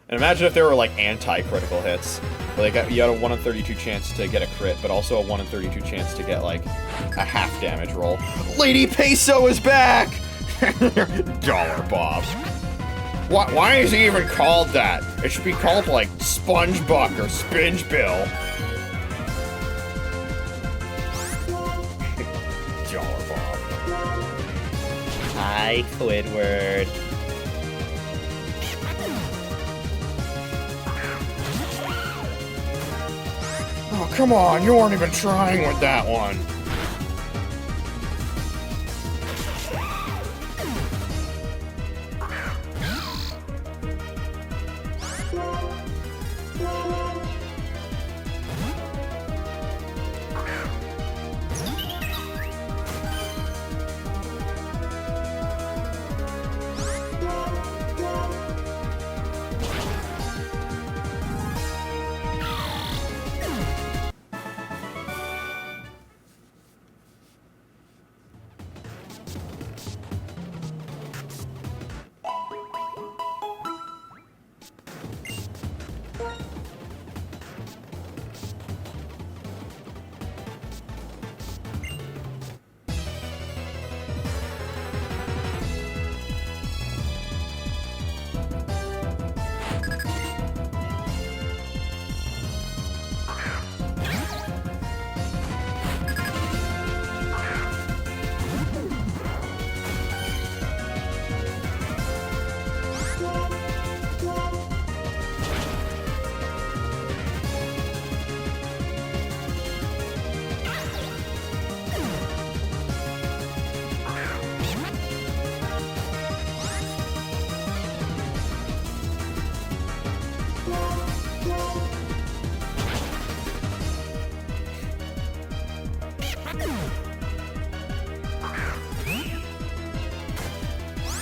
And imagine if there were like anti-critical hits. Like you had a 1 in 32 chance to get a crit, but also a 1 in 32 chance to get like a half damage roll. Lady Peso is back! Dollar Bob. Why is he even called that? It should be called like Sponge Buck or Spinge Bill. Dollar Bob. Hi, Squidward. Oh, come on, you weren't even trying with that one.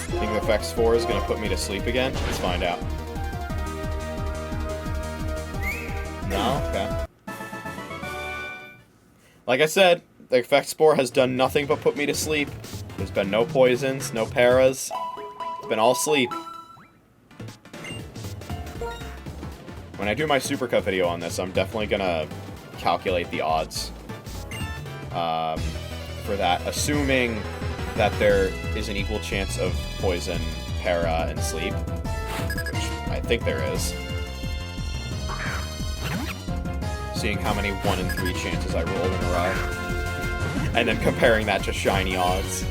Think FX 4 is going to put me to sleep again? Let's find out. No? Okay. Like I said, the effect spore has done nothing but put me to sleep. There's been no poisons, no paras. It's been all sleep. When I do my supercut video on this, I'm definitely gonna calculate the odds for that, assuming that there is an equal chance of poison, para, and sleep, which I think there is. Seeing how many 1 in 3 chances I rolled in a row. And then comparing that to shiny odds.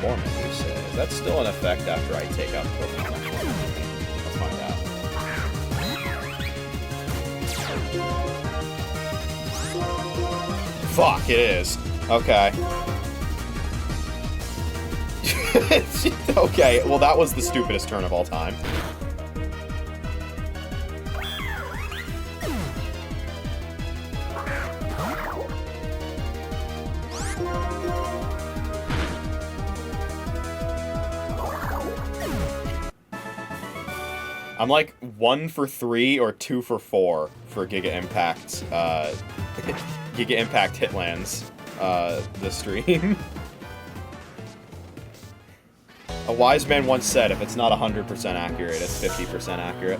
Torment, you say? Is that still in effect after I take out Pokémon? Let's find out. Fuck, it is. Okay. Okay, well that was the stupidest turn of all time. I'm like 1 for 3 or 2 for 4 for Giga Impact, Giga Impact Hitlands, this stream. A wise man once said, if it's not 100% accurate, it's 50% accurate.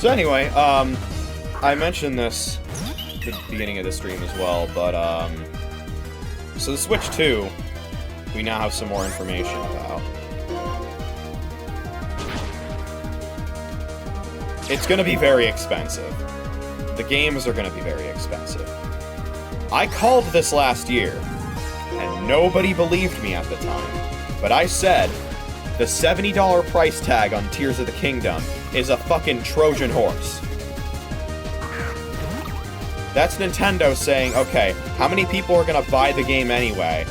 So anyway, I mentioned this at the beginning of the stream as well, but, so the Switch 2, we now have some more information about. It's gonna be very expensive. The games are gonna be very expensive. I called this last year, and nobody believed me at the time. But I said, the $70 price tag on Tears of the Kingdom is a fucking Trojan horse. That's Nintendo saying, okay, how many people are gonna buy the game anyway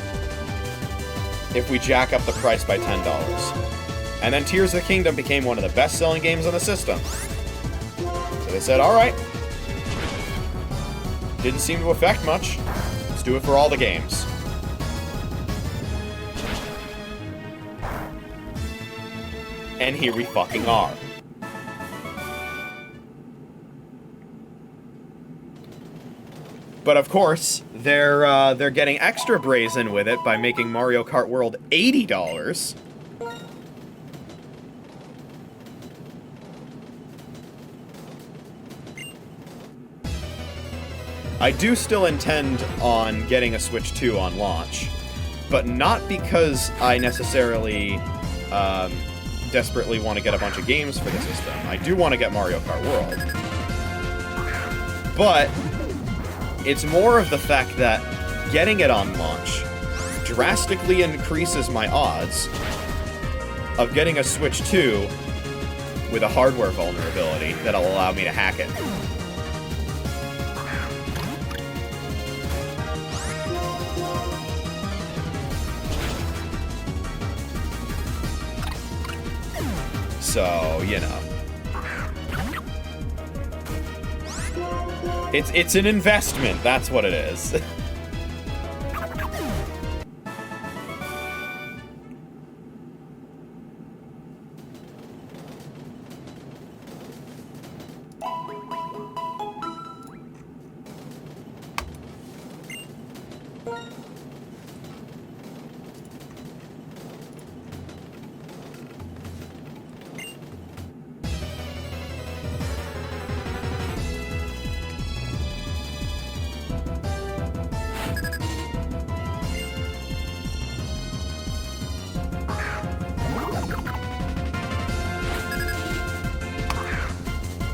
if we jack up the price by $10? And then Tears of the Kingdom became one of the best-selling games on the system. So they said, alright. Didn't seem to affect much. Let's do it for all the games. And here we fucking are. But of course, they're getting extra brazen with it by making Mario Kart World $80. I do still intend on getting a Switch 2 on launch, but not because I necessarily desperately want to get a bunch of games for the system. I do want to get Mario Kart World. But it's more of the fact that getting it on launch drastically increases my odds of getting a Switch 2 with a hardware vulnerability that'll allow me to hack it. So, you know. It's an investment, that's what it is.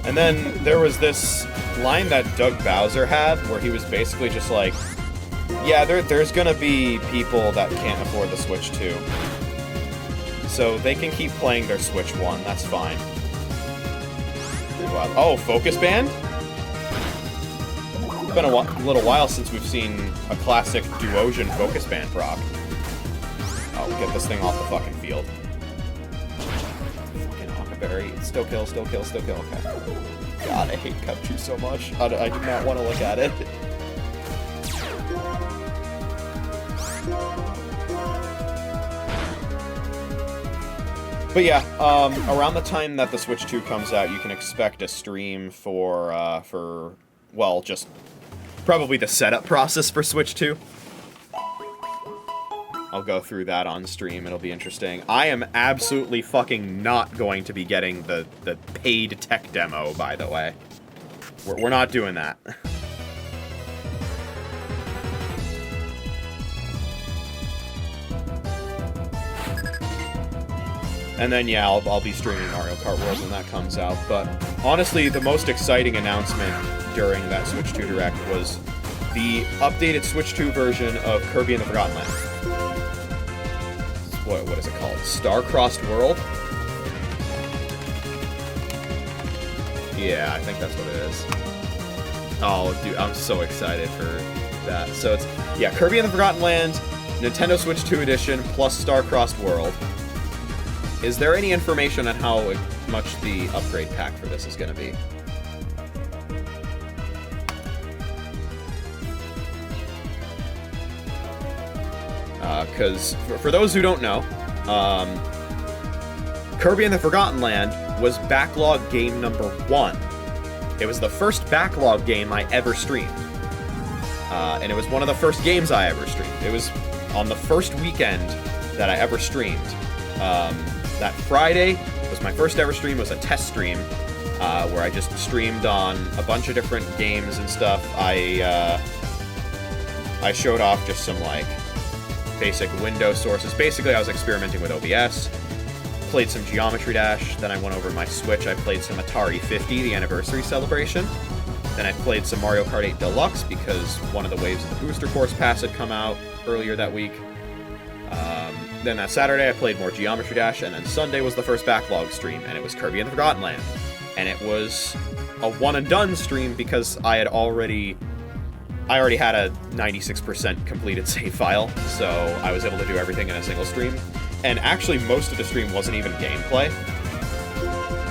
And then there was this line that Doug Bowser had where he was basically just like, yeah, there's gonna be people that can't afford the Switch 2. So they can keep playing their Switch 1, that's fine. Oh, Focus Band? It's been a little while since we've seen a classic Duosian Focus Band proc. Oh, get this thing off the fucking field. Still kill, still kill, still kill, okay. God, I hate Cupchew so much. I do not want to look at it. But yeah, around the time that the Switch 2 comes out, you can expect a stream for, well, just probably the setup process for Switch 2. I'll go through that on stream, it'll be interesting. I am absolutely fucking not going to be getting the paid tech demo, by the way. We're not doing that. And then, yeah, I'll be streaming Mario Kart World when that comes out. But honestly, the most exciting announcement during that Switch 2 Direct was the updated Switch 2 version of Kirby and the Forgotten Land. What is it called? Star-Crossed World? Yeah, I think that's what it is. Oh, dude, I'm so excited for that. So it's, yeah, Kirby and the Forgotten Land, Nintendo Switch 2 Edition, plus Star-Crossed World. Is there any information on how much the upgrade pack for this is going to be? Because, for those who don't know, Kirby and the Forgotten Land was Backlog game number 1. It was the first Backlog game I ever streamed. And it was one of the first games I ever streamed. It was on the first weekend that I ever streamed. That Friday was my first ever stream, was a test stream. where I just streamed on a bunch of different games and stuff. I showed off just some, like, basic window sources. Basically, I was experimenting with OBS, played some Geometry Dash, then I went over to my Switch, I played some Atari 50, the anniversary celebration. Then I played some Mario Kart 8 Deluxe because one of the waves of the Booster Course Pass had come out earlier that week. Then that Saturday I played more Geometry Dash, and then Sunday was the first Backlog stream, and it was Kirby and the Forgotten Land. And it was a one-and-done stream because I already had a 96% completed save file, so I was able to do everything in a single stream. And actually, most of the stream wasn't even gameplay.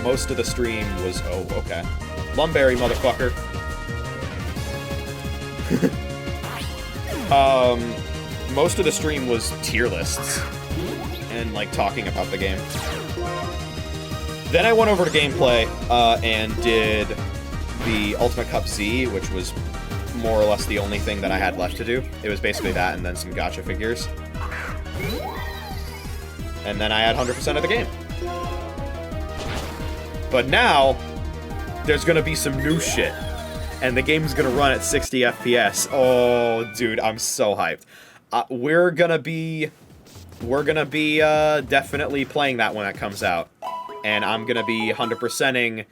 Most of the stream was... Oh, okay. Lumberry, motherfucker. Most of the stream was tier lists and, like, talking about the game. Then I went over to gameplay and did the Ultimate Cup Z, which was more or less the only thing that I had left to do. It was basically that and then some gacha figures. And then I had 100% of the game. But now, there's gonna be some new shit. And the game's gonna run at 60 FPS. Oh, dude, I'm so hyped. We're gonna be definitely playing that when that comes out. And I'm gonna be 100%ing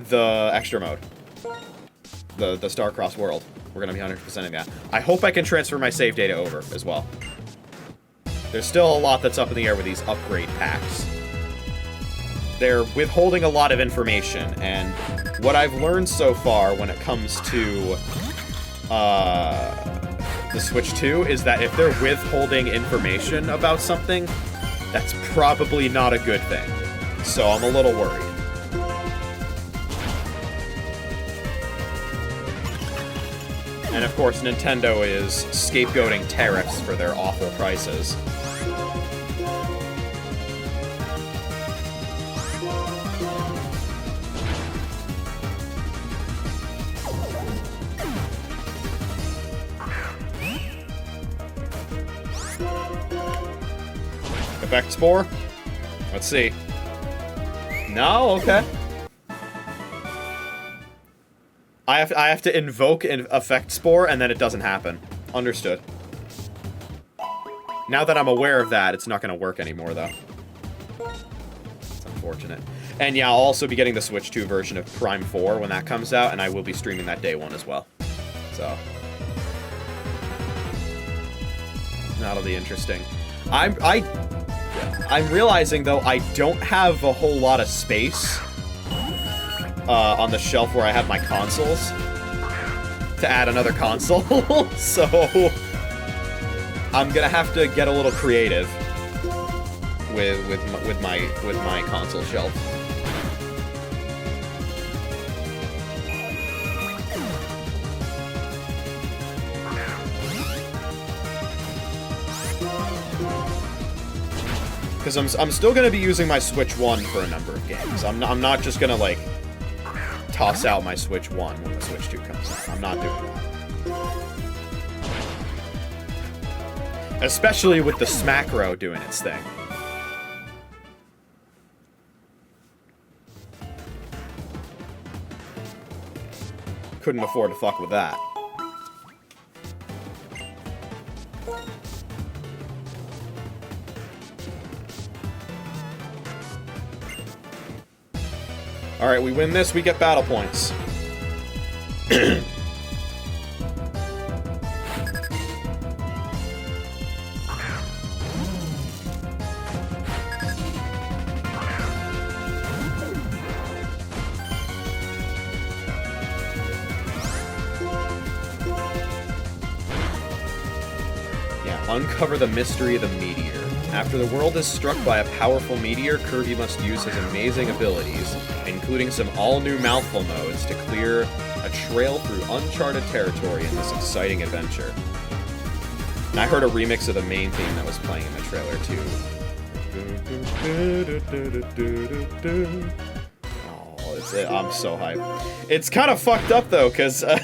the extra mode. The Starcross World. We're gonna be 100%ing that. I hope I can transfer my save data over as well. There's still a lot that's up in the air with these upgrade packs. They're withholding a lot of information, and what I've learned so far when it comes to the Switch 2 is that if they're withholding information about something, that's probably not a good thing. So I'm a little worried. And of course, Nintendo is scapegoating tariffs for their awful prices. Effect Spore? Let's see. No? Okay. I have to invoke an Effect Spore, and then it doesn't happen. Understood. Now that I'm aware of that, it's not going to work anymore, though. It's unfortunate. And yeah, I'll also be getting the Switch 2 version of Prime 4 when that comes out, and I will be streaming that day one as well. So. That'll be interesting. I'm realizing, though, I don't have a whole lot of space on the shelf where I have my consoles to add another console, so I'm gonna have to get a little creative with my console shelf. Because I'm still gonna be using my Switch 1 for a number of games. I'm not just gonna, like, toss out my Switch 1 when the Switch 2 comes out. I'm not doing that. Especially with the Smackro doing its thing. Couldn't afford to fuck with that. Alright, we win this, we get battle points. Yeah, uncover the mystery of the meteor. After the world is struck by a powerful meteor, Kirby must use his amazing abilities, including some all-new mouthful modes, to clear a trail through uncharted territory in this exciting adventure. And I heard a remix of the main theme that was playing in the trailer, too. Oh, I'm so hyped. It's kind of fucked up, though, because I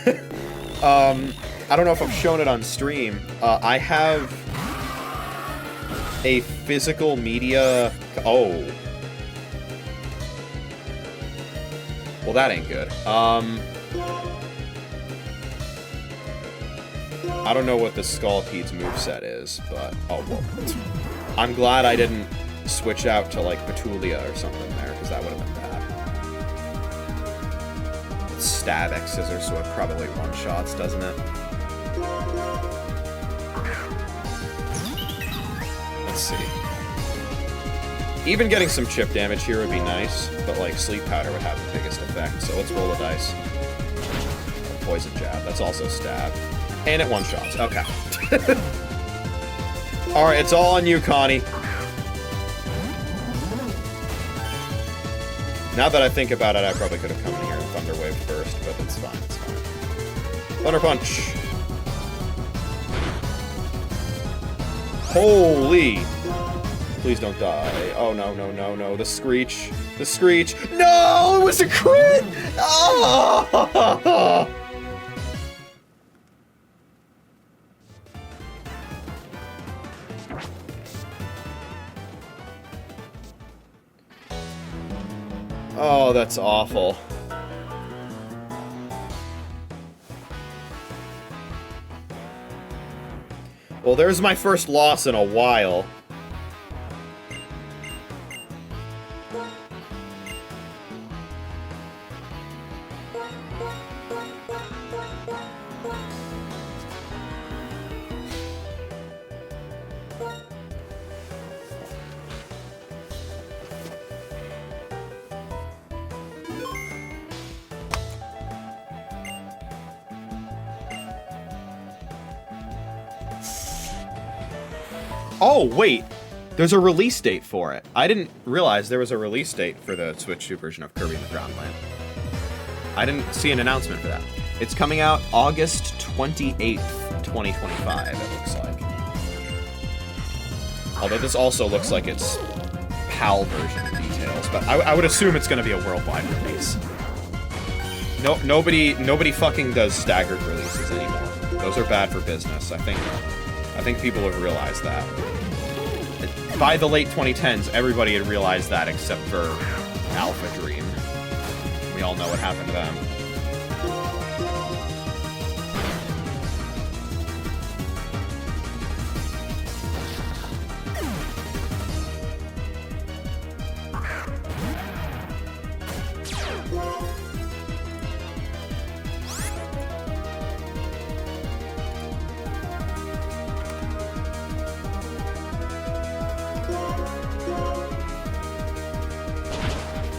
don't know if I've shown it on stream. I have a physical media... Oh. Well, that ain't good. I don't know what the Skullpede's moveset is, but... Oh, well. I'm glad I didn't switch out to, like, Petulia or something there, because that would have been bad. It's Stab X Scissors, so it probably one-shots, doesn't it? Let's see. Even getting some chip damage here would be nice, but, like, Sleep Powder would have the biggest effect, so let's roll the dice. Poison Jab, that's also Stab. And it one-shots. Okay. Alright, it's all on you, Connie. Now that I think about it, I probably could have come in here and Thunder Wave first, but it's fine, it's fine. Thunder Punch! Holy! Please don't die. Oh, no, no, no, no. The Screech. The Screech. No! It was a crit! Oh! Oh, that's awful. Well, there's my first loss in a while. Oh, wait. There's a release date for it. I didn't realize there was a release date for the Switch 2 version of Kirby in the Groundland. I didn't see an announcement for that. It's coming out August 28th, 2025, it looks like. Although this also looks like it's PAL version details, but I would assume it's going to be a worldwide release. No, nobody fucking does staggered releases anymore. Those are bad for business, I think people have realized that. By the late 2010s, everybody had realized that except for Alpha Dream. We all know what happened to them.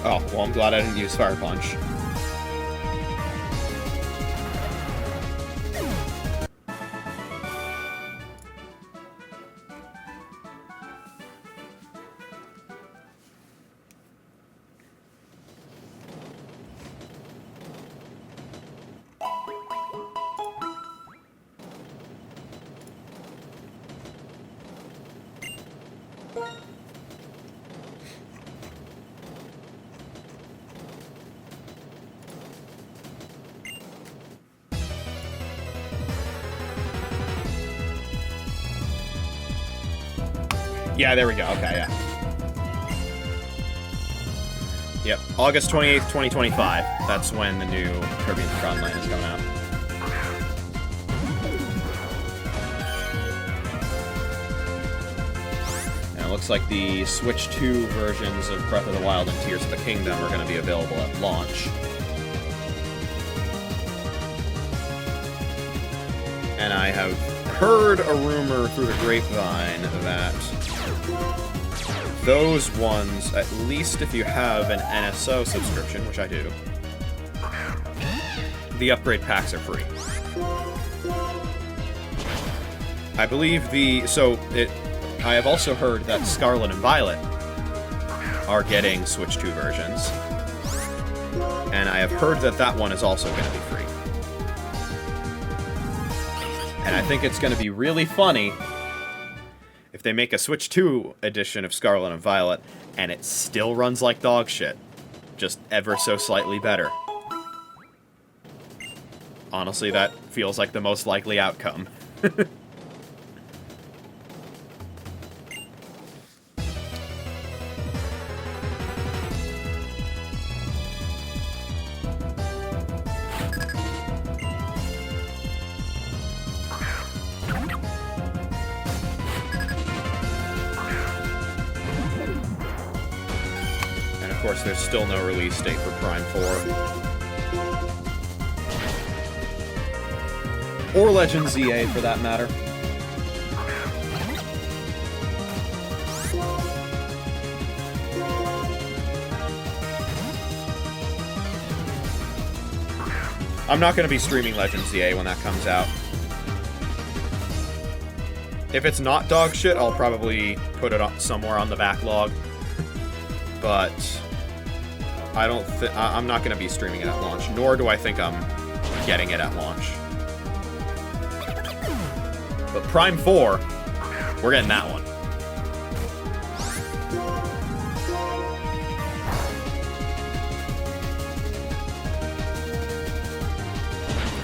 Oh, well, I'm glad I didn't use Fire Punch. Yeah, there we go. Okay, yeah. Yep, August 28th, 2025. That's when the new Kirby in the Groundland is coming out. And it looks like the Switch 2 versions of Breath of the Wild and Tears of the Kingdom are going to be available at launch. And I have heard a rumor through the grapevine that those ones, at least if you have an NSO subscription, which I do, the upgrade packs are free. I believe I have also heard that Scarlet and Violet are getting Switch 2 versions. And I have heard that that one is also going to be free. And I think it's going to be really funny if they make a Switch 2 edition of Scarlet and Violet, and it still runs like dog shit. Just ever so slightly better. Honestly, that feels like the most likely outcome. of course, there's still no release date for Prime 4. Or Legend ZA, for that matter. I'm not going to be streaming Legend ZA when that comes out. If it's not dog shit, I'll probably put it up somewhere on the backlog. But I'm not going to be streaming it at launch, nor do I think I'm getting it at launch. But Prime 4, we're getting that one.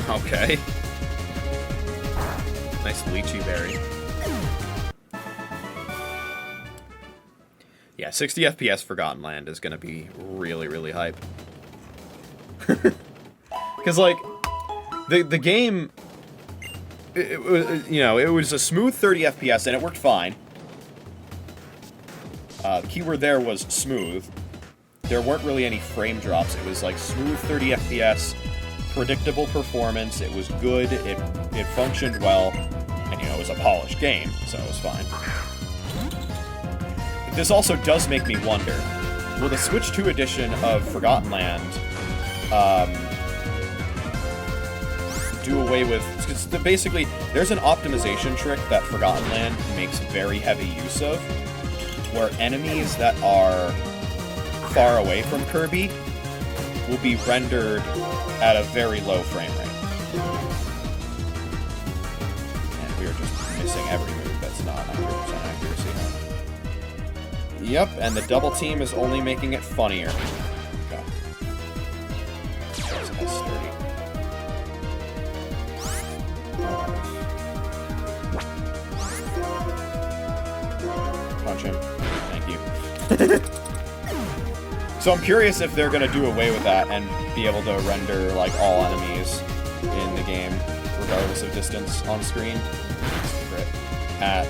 Okay. Nice lychee berry. Yeah, 60 FPS Forgotten Land is gonna be really, really hype. Because, like, the game, it was a smooth 30 FPS, and it worked fine. The keyword there was smooth. There weren't really any frame drops. It was, like, smooth 30 FPS, predictable performance, it was good, it functioned well, and, it was a polished game, so it was fine. This also does make me wonder, will the Switch 2 edition of Forgotten Land do away with... Because basically, there's an optimization trick that Forgotten Land makes very heavy use of, where enemies that are far away from Kirby will be rendered at a very low frame rate. And we are just missing every move that's not 100% accuracy. Yep, and the double team is only making it funnier. Okay. That's S30. Punch him. Thank you. So I'm curious if they're going to do away with that and be able to render, like, all enemies in the game, regardless of distance on screen, at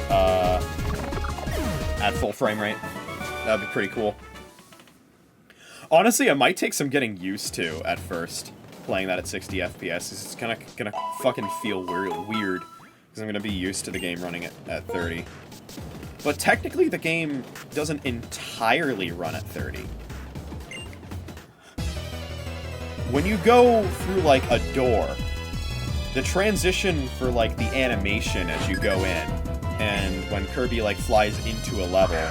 full frame rate. That'd be pretty cool. Honestly, it might take some getting used to at first, playing that at 60 FPS. It's gonna fucking feel weird, because I'm gonna be used to the game running at 30. But technically, the game doesn't entirely run at 30. When you go through, like, a door, the transition for, like, the animation as you go in, and when Kirby, like, flies into a level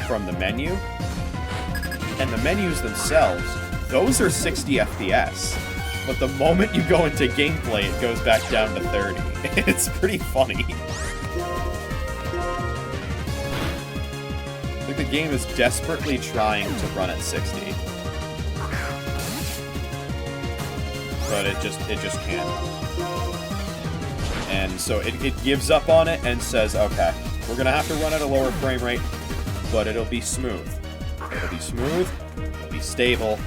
from the menu, and the menus themselves, those are 60 FPS. But the moment you go into gameplay, it goes back down to 30. It's pretty funny. Like, the game is desperately trying to run at 60. But it just can't. And so it gives up on it and says, okay, we're gonna have to run at a lower frame rate, but it'll be smooth. It'll be smooth, it'll be stable,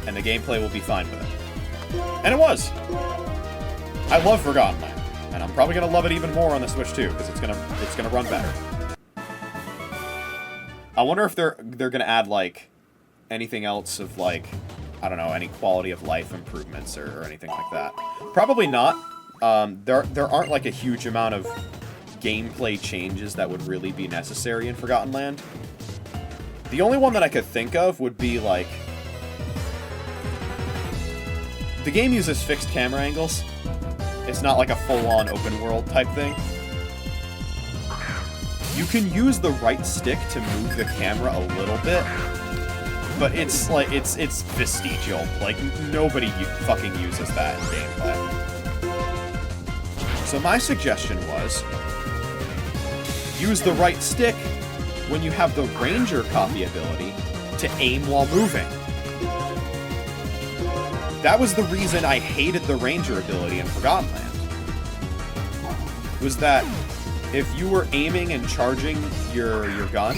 and the gameplay will be fine with it. And it was! I love Forgotten Land, and I'm probably gonna love it even more on the Switch too, because it's gonna run better. I wonder if they're gonna add, like, anything else of, like, I don't know, any quality of life improvements or anything like that. Probably not. There aren't, like, a huge amount of gameplay changes that would really be necessary in Forgotten Land. The only one that I could think of would be, like... The game uses fixed camera angles. It's not like a full-on open-world type thing. You can use the right stick to move the camera a little bit, but it's, like, it's vestigial. Like, nobody fucking uses that in gameplay. So my suggestion was, use the right stick when you have the Ranger copy ability to aim while moving. That was the reason I hated the Ranger ability in Forgotten Land. Was that if you were aiming and charging your gun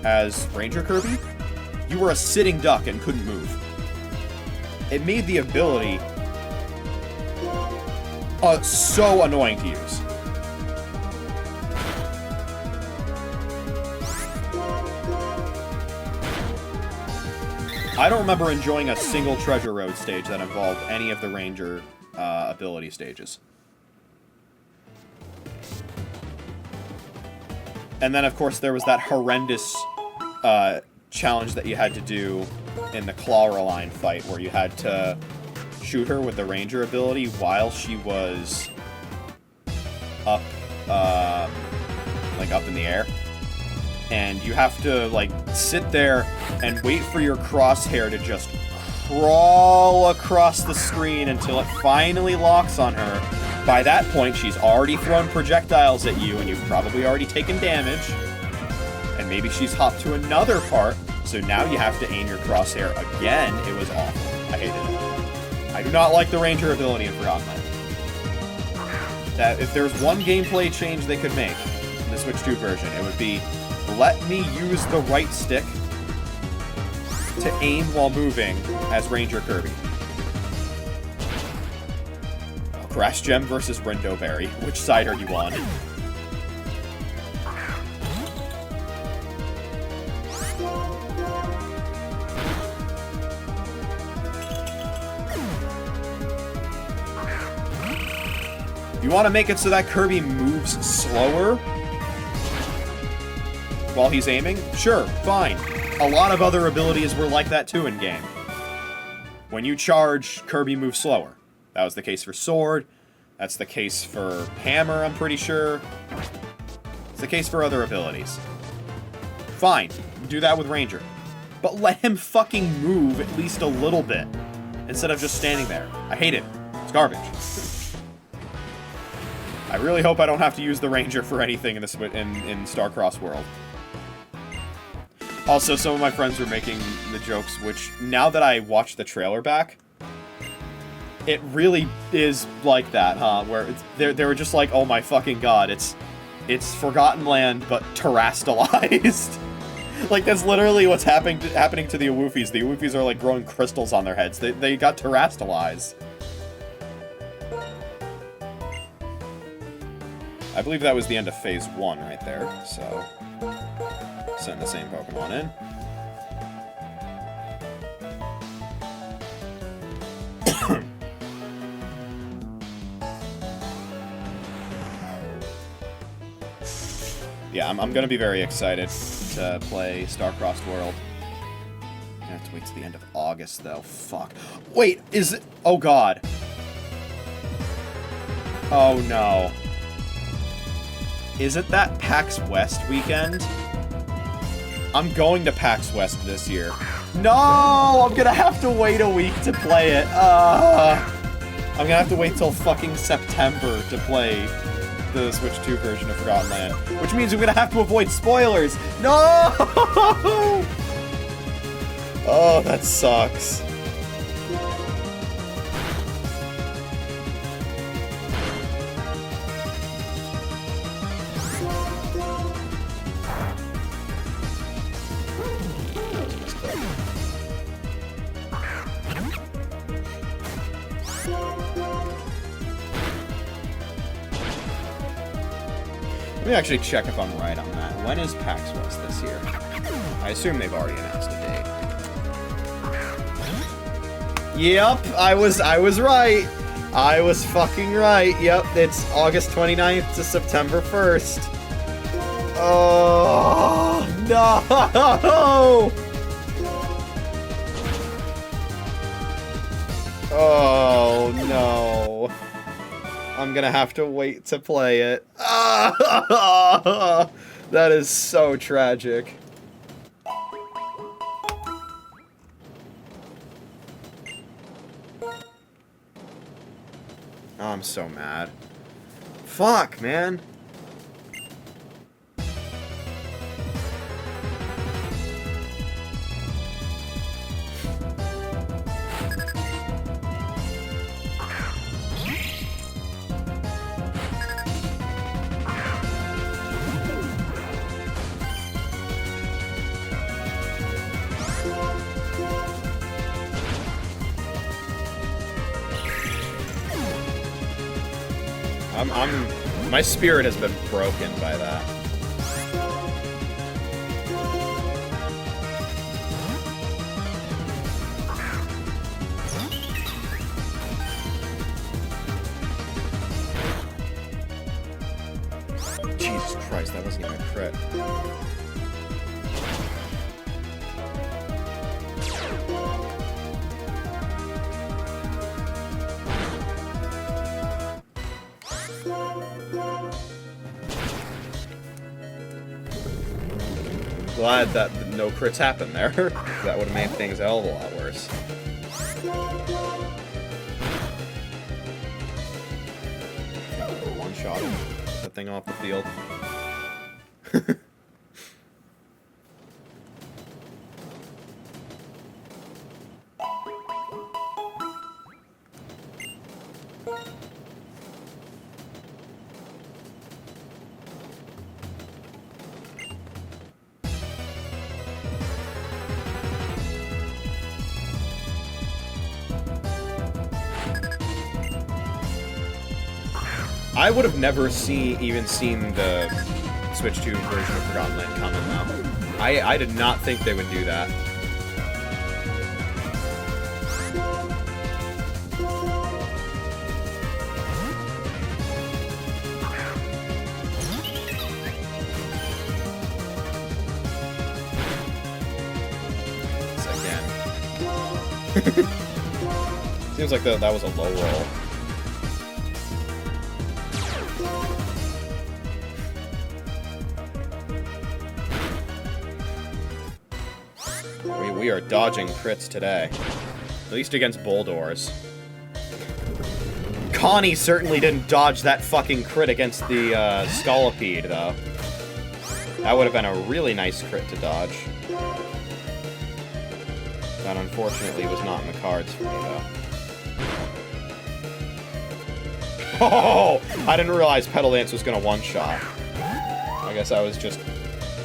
as Ranger Kirby, you were a sitting duck and couldn't move. It made the ability so annoying to use. I don't remember enjoying a single Treasure Road stage that involved any of the Ranger ability stages. And then, of course, there was that horrendous challenge that you had to do in the Clawroline fight, where you had to shoot her with the Ranger ability while she was up, like, up in the air. And you have to, like, sit there and wait for your crosshair to just crawl across the screen until it finally locks on her. By that point, she's already thrown projectiles at you, and you've probably already taken damage. And maybe she's hopped to another part, so now you have to aim your crosshair again. It was awful. I hated it. I do not like the Ranger ability in Forgotten Land. That if there's one gameplay change they could make in the Switch 2 version, it would be, let me use the right stick to aim while moving as Ranger Kirby. Grass Gem versus Rindo Berry. Which side are you on? You want to make it so that Kirby moves slower while he's aiming? Sure, fine. A lot of other abilities were like that too in game. When you charge, Kirby moves slower. That was the case for Sword. That's the case for Hammer, I'm pretty sure. It's the case for other abilities. Fine, do that with Ranger. But let him fucking move at least a little bit, instead of just standing there. I hate it. It's garbage. I really hope I don't have to use the Ranger for anything in Starcross World. Also, some of my friends were making the jokes, which, now that I watch the trailer back, it really is like that, huh? Where they were just like, oh my fucking god, it's Forgotten Land, but terastalized. Like, that's literally what's happening to the Awoofies. The Awoofies are like growing crystals on their heads. They got terastalized. I believe that was the end of Phase 1 right there, so send the same Pokemon in. Yeah, I'm gonna be very excited to play Starcrossed World. I have to wait till the end of August, though. Fuck. Wait, is it? Oh god. Oh no. Is it that PAX West weekend? I'm going to PAX West this year. No! I'm gonna have to wait a week to play it. I'm gonna have to wait till fucking September to play the Switch 2 version of Forgotten Land. Which means I'm gonna have to avoid spoilers. No! Oh, that sucks. Let me actually check if I'm right on that. When is PAX West this year? I assume they've already announced a date. Yep, I was right. I was fucking right. Yep, it's August 29th to September 1st. Oh, no! Oh, no. I'm gonna have to wait to play it. That is so tragic. Oh, I'm so mad. Fuck, man. My spirit has been broken by that. Christ, that wasn't even a crit. Glad that no crits happened there. That would have made things a hell of a lot worse. One shot that thing off the field. I would have never even seen the Switch 2 version of Forgotten Land coming, though. I did not think they would do that. Again. Seems like that was a low roll. We are dodging crits today. At least against Boldors. Connie certainly didn't dodge that fucking crit against the Scolipede, though. That would have been a really nice crit to dodge. That unfortunately was not in the cards for me, though. Oh! I didn't realize Petal Dance was gonna one-shot. I guess I was just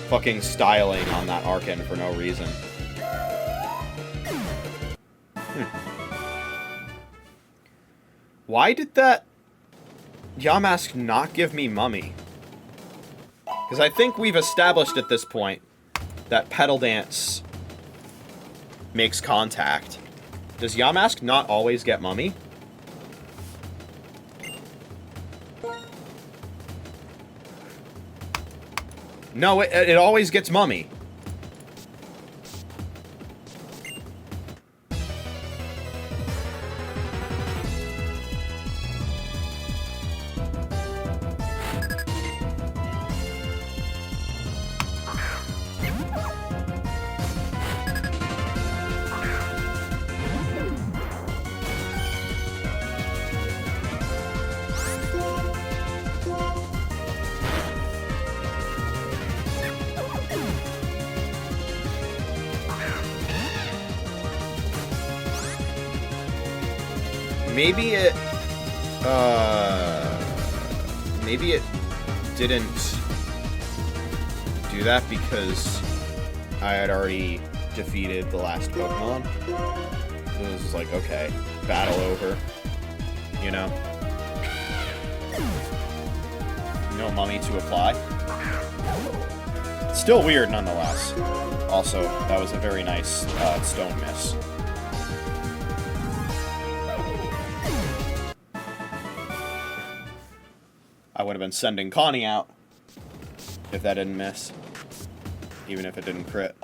fucking styling on that Arcan for no reason. Why did that Yamask not give me Mummy? Because I think we've established at this point that Petal Dance makes contact. Does Yamask not always get Mummy? No, it always gets Mummy. Maybe it didn't do that because I had already defeated the last Pokemon. It was just like, okay, battle over, you know? No Mummy to apply. Still weird nonetheless. Also, that was a very nice stone miss. I would have been sending Connie out if that didn't miss, even if it didn't crit.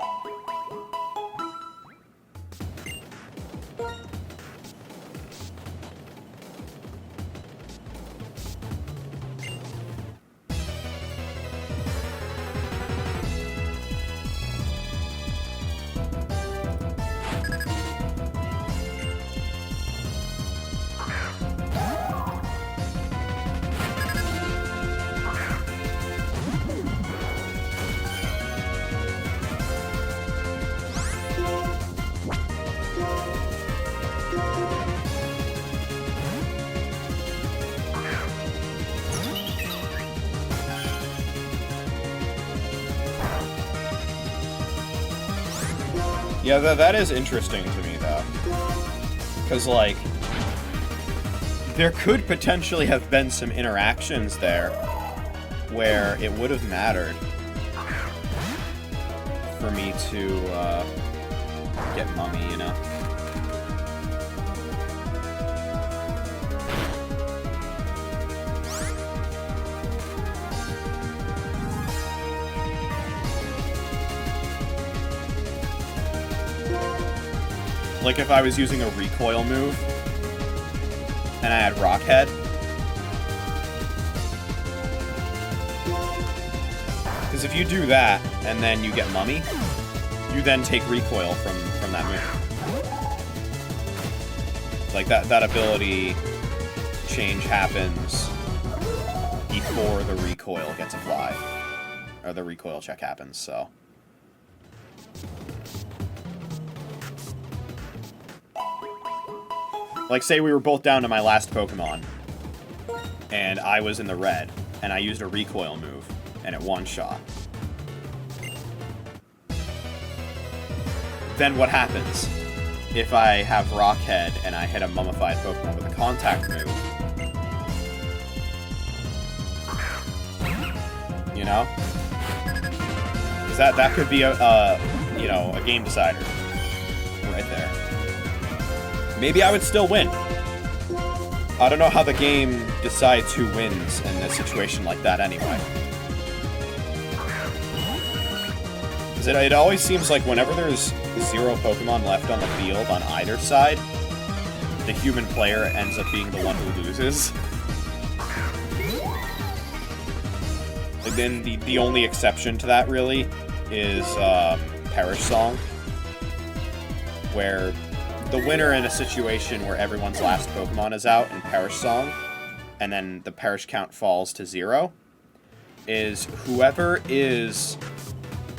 Yeah, that is interesting to me, though. Because, like, there could potentially have been some interactions there where it would have mattered for me to get Mummy, you know? Like if I was using a recoil move, and I had Rock Head. Because if you do that, and then you get Mummy, you then take recoil from that move. Like, that ability change happens before the recoil gets applied. Or the recoil check happens, so... Like, say we were both down to my last Pokemon, and I was in the red, and I used a recoil move, and it one-shot. Then what happens if I have Rock Head and I hit a mummified Pokemon with a contact move? You know? Because that could be you know, a game decider. Right there. Maybe I would still win. I don't know how the game decides who wins in a situation like that anyway. Because it always seems like whenever there's 0 Pokemon left on the field on either side, the human player ends up being the one who loses. And then the only exception to that, really, is Perish Song, where the winner in a situation where everyone's last Pokemon is out in Perish Song, and then the Perish count falls to 0, is whoever is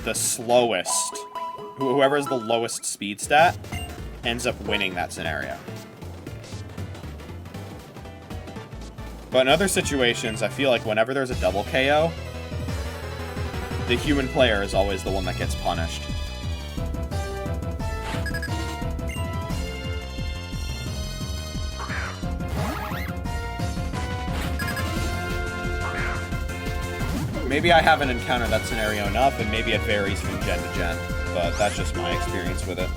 the slowest, whoever has the lowest speed stat, ends up winning that scenario. But in other situations, I feel like whenever there's a double KO, the human player is always the one that gets punished. Maybe I haven't encountered that scenario enough, and maybe it varies from gen to gen, but that's just my experience with it.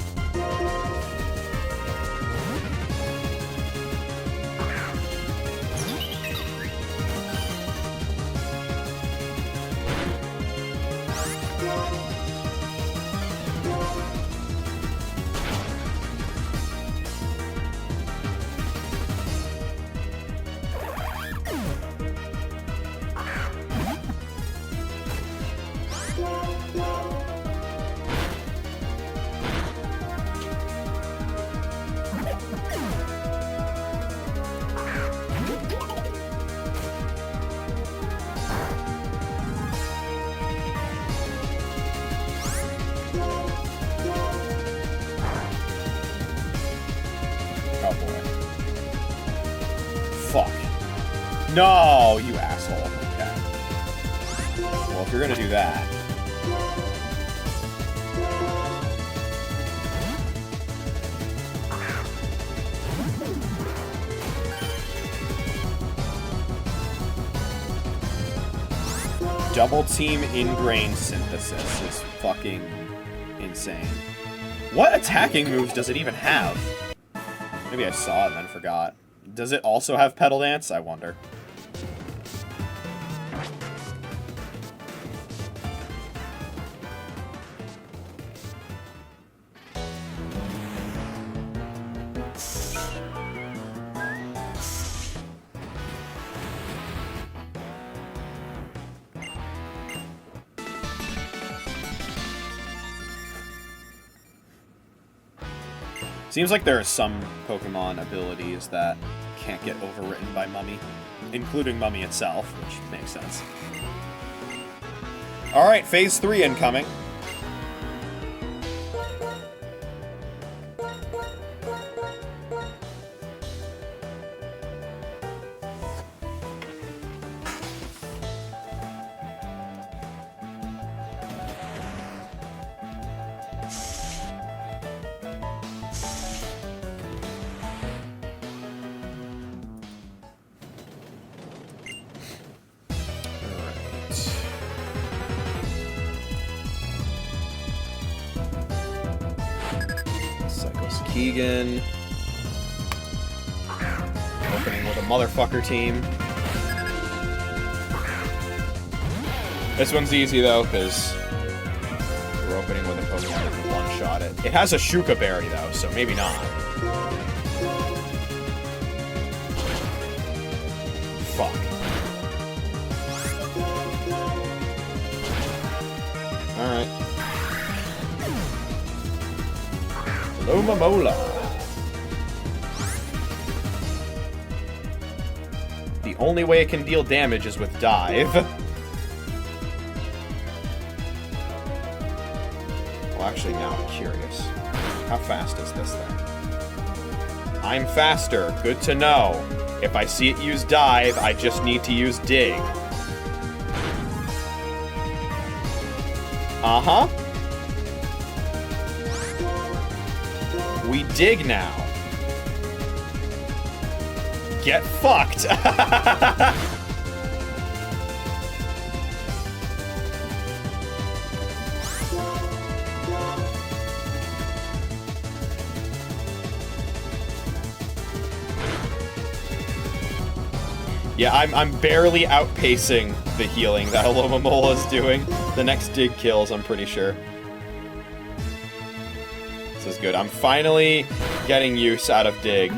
No, you asshole. Okay. Well, if you're gonna do that... Double Team Ingrained Synthesis is fucking insane. What attacking moves does it even have? Maybe I saw it and then forgot. Does it also have Petal Dance? I wonder. Seems like there are some Pokemon abilities that can't get overwritten by Mummy, including Mummy itself, which makes sense. Alright, Phase 3 incoming. Keegan. Opening with a motherfucker team. This one's easy though, because We're opening with a Pokemon that can one-shot it. It has a Shuka Berry, though, so maybe not. Fuck. Alright. Lomomola. The only way it can deal damage is with Dive. Well, actually, now I'm curious. How fast is this thing? I'm faster. Good to know. If I see it use Dive, I just need to use Dig. Uh-huh. We dig now. Get fucked. Yeah, I'm barely outpacing the healing that Alomomola is doing. The next dig kills, I'm pretty sure. This is good. I'm finally getting use out of dig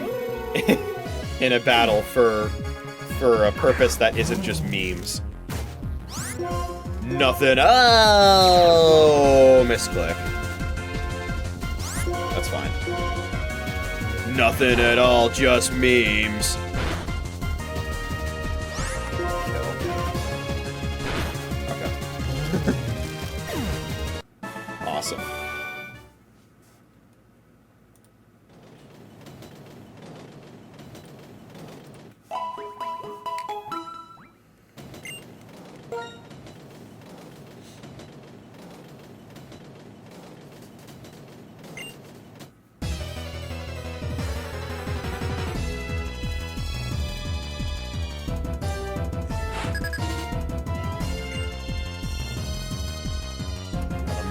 in a battle for a purpose that isn't just memes. Nothing. Oh, misclick. That's fine. Nothing at all, just memes. Awesome.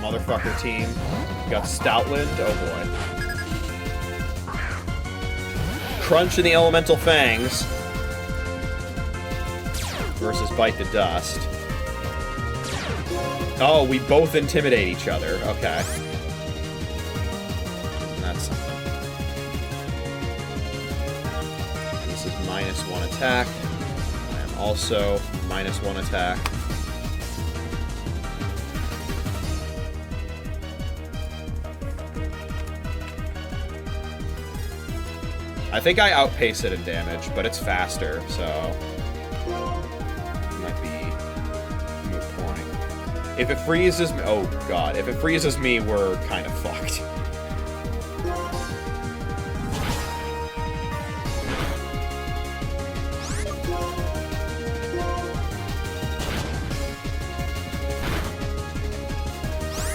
Motherfucker team. We got Stoutland. Oh boy. Crunch in the Elemental Fangs versus Bite the Dust. Oh, we both intimidate each other. Okay. That's something. This is -1 attack. I am also -1 attack. I think I outpace it in damage, but it's faster, so it might be a moot point. If it freezes me, oh god, if it freezes me, we're kind of fucked.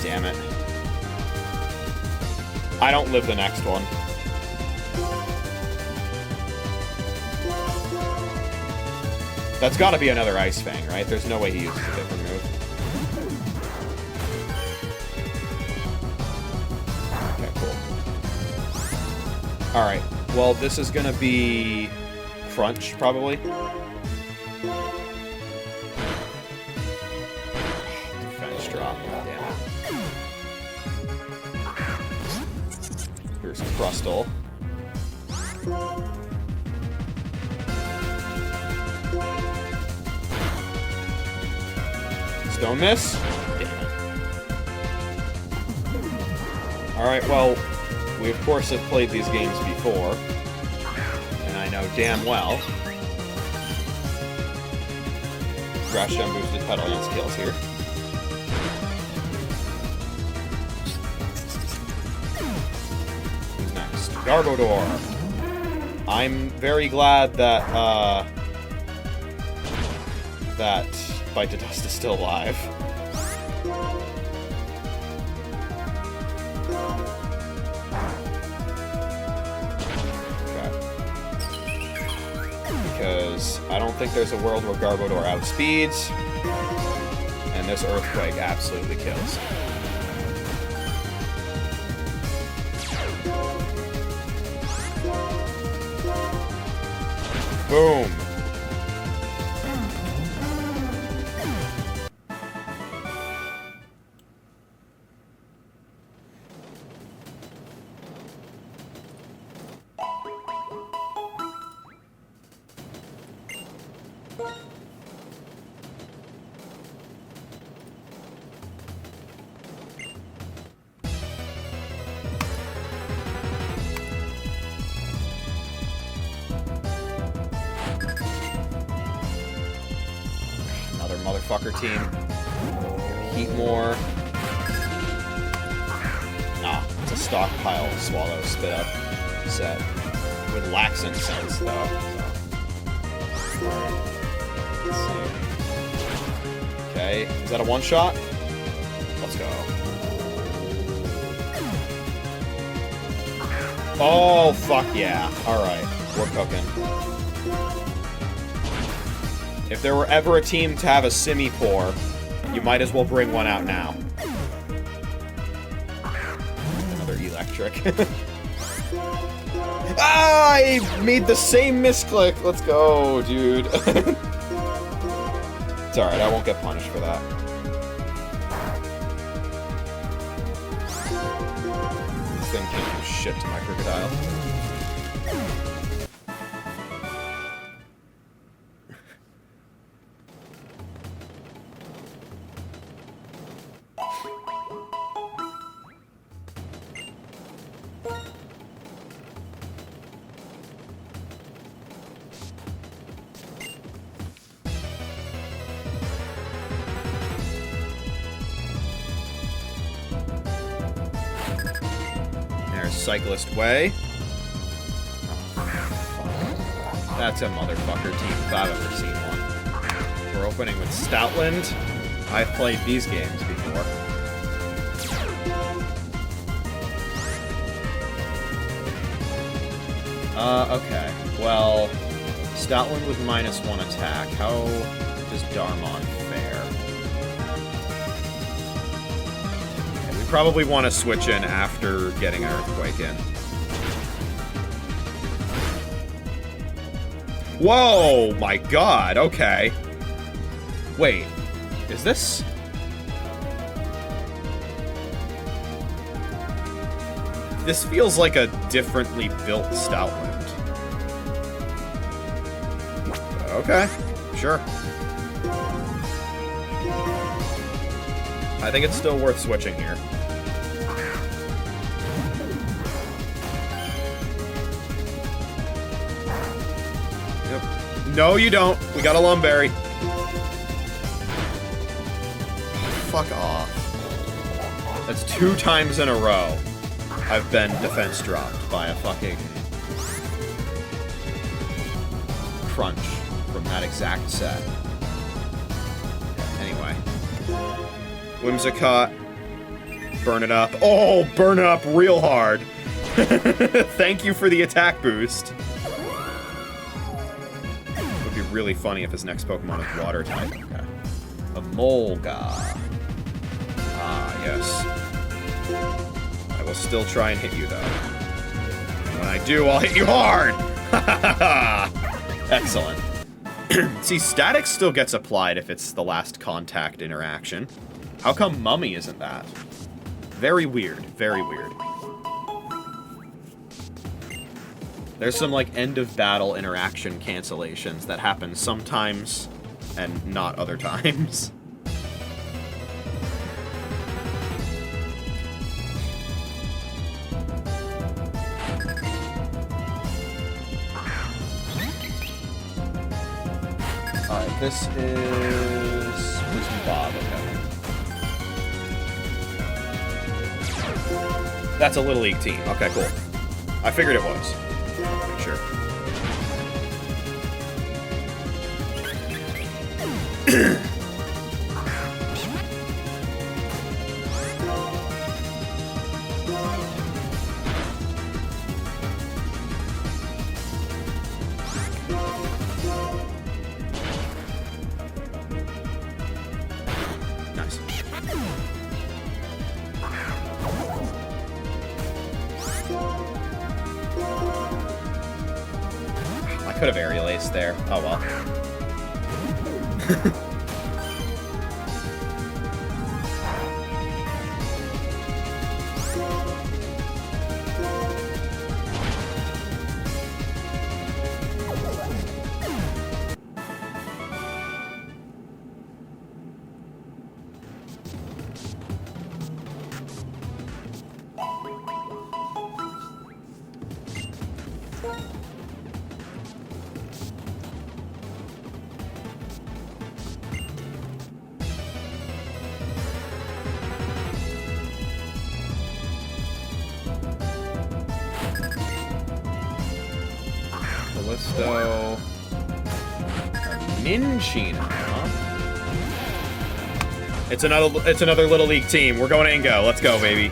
Damn it. I don't live the next one. That's gotta be another Ice Fang, right? There's no way he uses a different move. Okay, cool. Alright, well, this is gonna be Crunch, probably. Defense drop, damn it. Here's Crustle. Stone Miss? Damn it. Alright, well, we of course have played these games before, and I know damn well Grass Gem boosted Petal Dance kills here. Who's next? Garbodor. I'm very glad that, that Bite the Dust is still alive. Okay. Because I don't think there's a world where Garbodor outspeeds, and this Earthquake absolutely kills. Boom. Another motherfucker team. Heat more. Ah, it's a stockpile swallow spit up set. With laxant sense, though. So. Let's see. Okay, is that a one-shot? Let's go. Oh, fuck yeah. Alright, we're cooking. If there were ever a team to have a Simipour, you might as well bring one out now. Another electric. Ah, I made the same misclick. Let's go, dude. It's alright, I won't get punished for that. This thing can't do shit to my crocodile. Cyclist Way. Oh, that's a motherfucker team if I've ever seen one. We're opening with Stoutland. I've played these games before. Okay. Well, Stoutland with -1 attack. How does Darmon fare? Probably want to switch in after getting an Earthquake in. Whoa! My god, okay. Wait, is this... This feels like a differently built Stoutland. Okay, sure. I think it's still worth switching here. No, you don't. We got a Lumberry. Fuck off. That's 2 times in a row I've been defense dropped by a fucking crunch from that exact set. Anyway. Whimsicott. Burn it up. Oh, burn it up real hard. Thank you for the attack boost. Really funny if his next Pokemon is water type. Okay. A Molga. Ah, yes. I will still try and hit you, though. And when I do, I'll hit you hard! Excellent. See, static still gets applied if it's the last contact interaction. How come Mummy isn't that? Very weird. Very weird. There's some, like, end-of-battle interaction cancellations that happen sometimes and not other times. Alright, this is... Wisdom Bob, okay. That's a Little League team. Okay, cool. I figured it was. Sure. Nice. Could have aerial ace there. Oh well. Ninchina, huh? It's another Little League team. We're going to Ingo. Let's go, baby.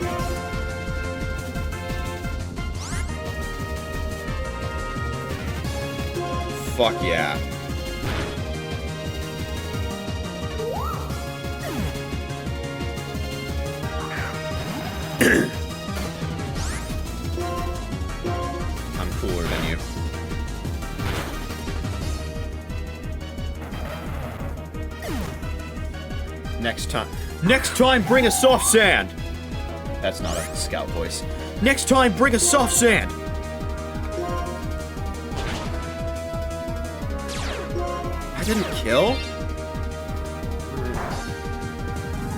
Fuck yeah. I'm cooler than you. Next time, bring a soft sand. That's not a scout voice. Next time, bring a soft sand. I didn't kill?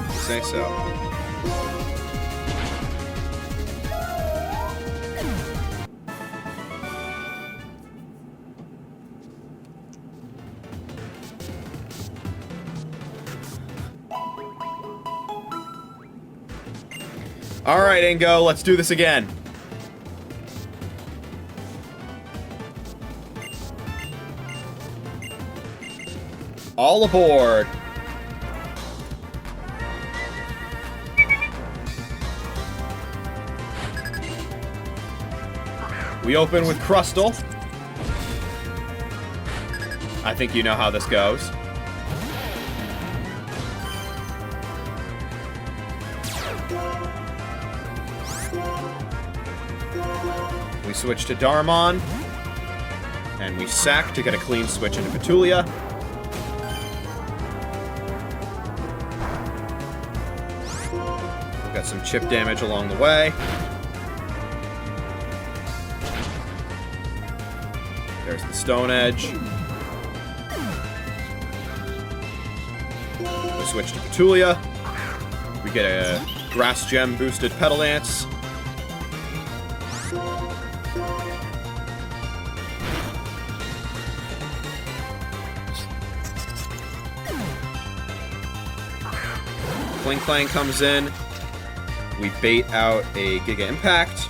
You say so. Alright, Ingo, let's do this again. All aboard. We open with Crustle. I think you know how this goes. We switch to Darmon, and we sack to get a clean switch into Petulia. We've got some chip damage along the way. There's the Stone Edge. We switch to Petulia. We get a Grass Gem boosted Petal Dance. Clink Clang comes in. We bait out a Giga Impact.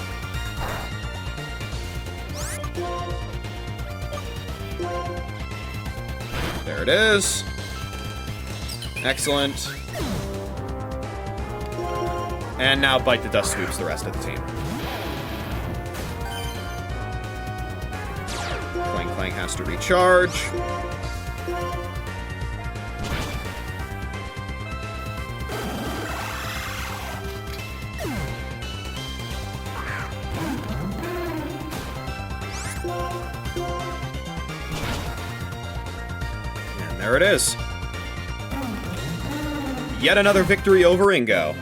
There it is. Excellent. And now Bite the Dust sweeps the rest of the team. Clink Clang has to recharge. There it is. Yet another victory over Ingo.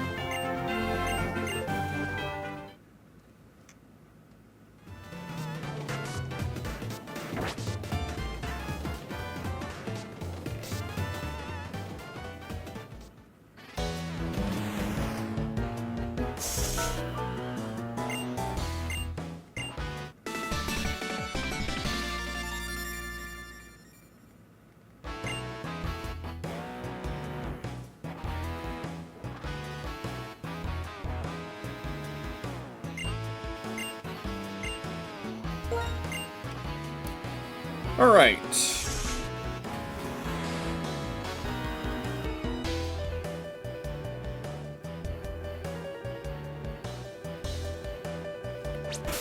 All right.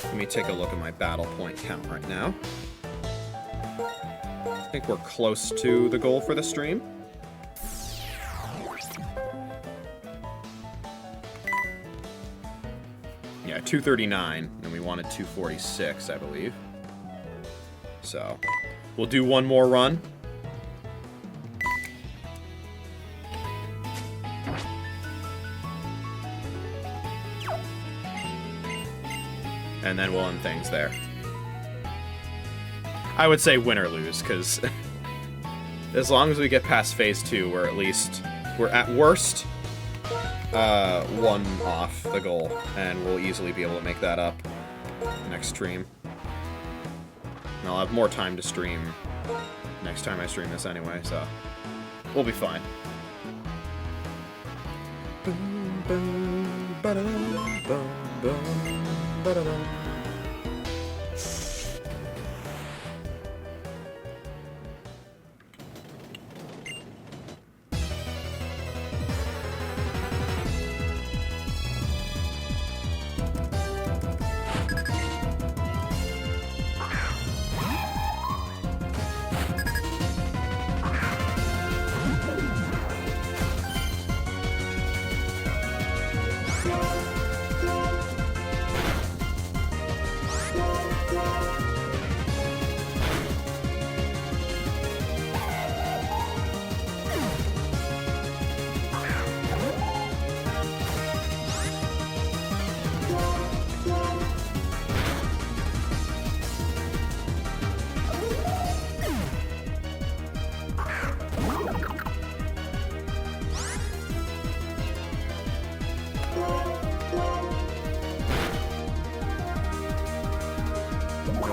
Let me take a look at my battle point count right now. I think we're close to the goal for the stream. Yeah, 239, and we wanted 246, I believe. So, we'll do one more run. And then we'll end things there. I would say win or lose, because as long as we get past phase 2, we're at worst one off the goal, and we'll easily be able to make that up next stream. And I'll have more time to stream next time I stream this anyway, so we'll be fine.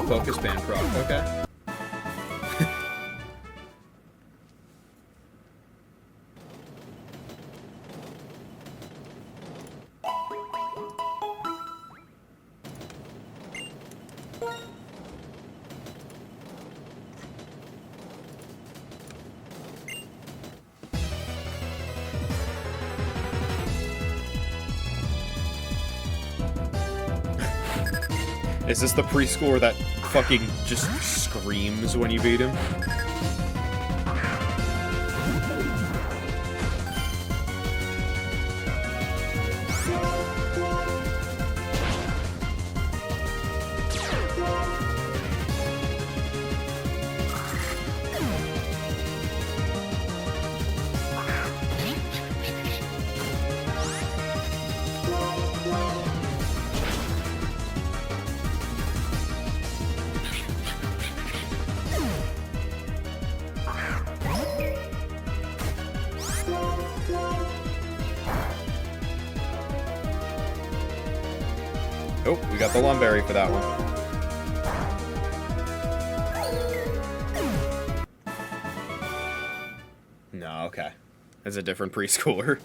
Focus band proc, okay. Is this the preschooler that fucking just screams when you beat him? Oh, we got the Lumberry for that one. No, okay. It's a different preschooler.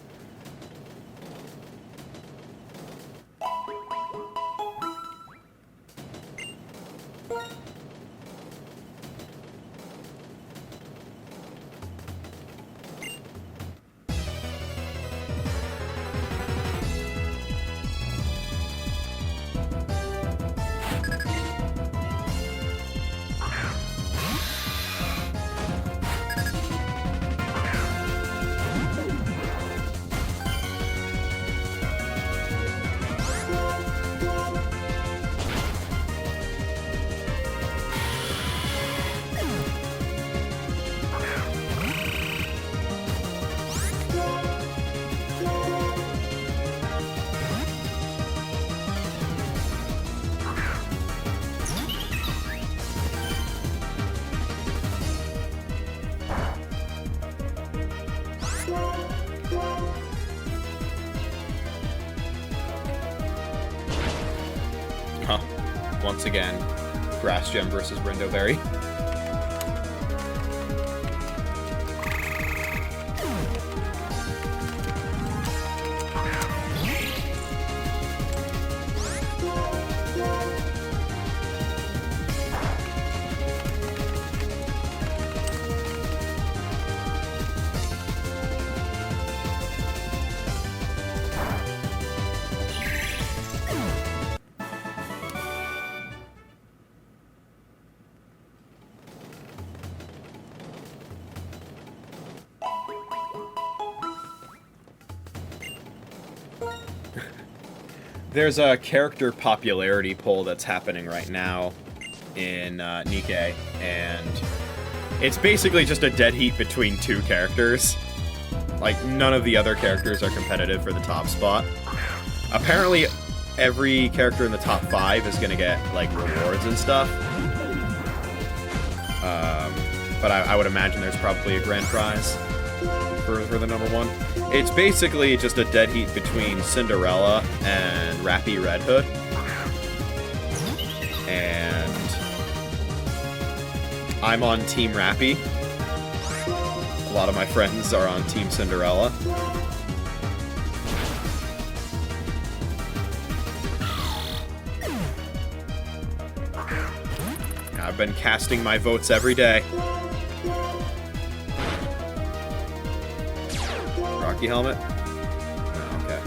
Huh. Once again, Grass Gem versus Brindoberry. There's a character popularity poll that's happening right now in Nikkei, and it's basically just a dead heat between two characters. Like, none of the other characters are competitive for the top spot. Apparently, every character in the top 5 is gonna get, like, rewards and stuff. But I would imagine there's probably a grand prize for the number 1. It's basically just a dead heat between Cinderella and Rappy Red Hood. And I'm on Team Rappy. A lot of my friends are on Team Cinderella. I've been casting my votes every day. Rocky Helmet? No, okay.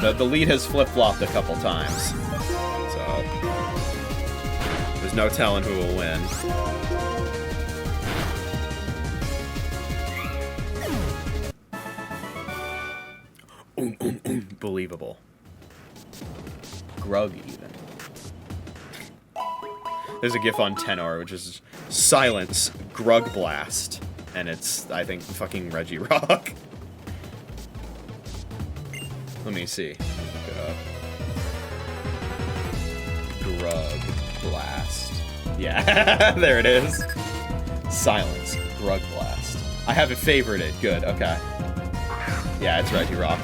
But the lead has flip-flopped a couple times. So there's no telling who will win. Believable. Grug, even. There's a gif on Tenor, which is Silence, Grug Blast. And it's, I think, fucking Reggie Rock. Let me see. Let me look it up. Grug Blast. Yeah, there it is. Silence, Grug Blast. I have it favorited. Good, okay. Yeah, it's Reggie Rock.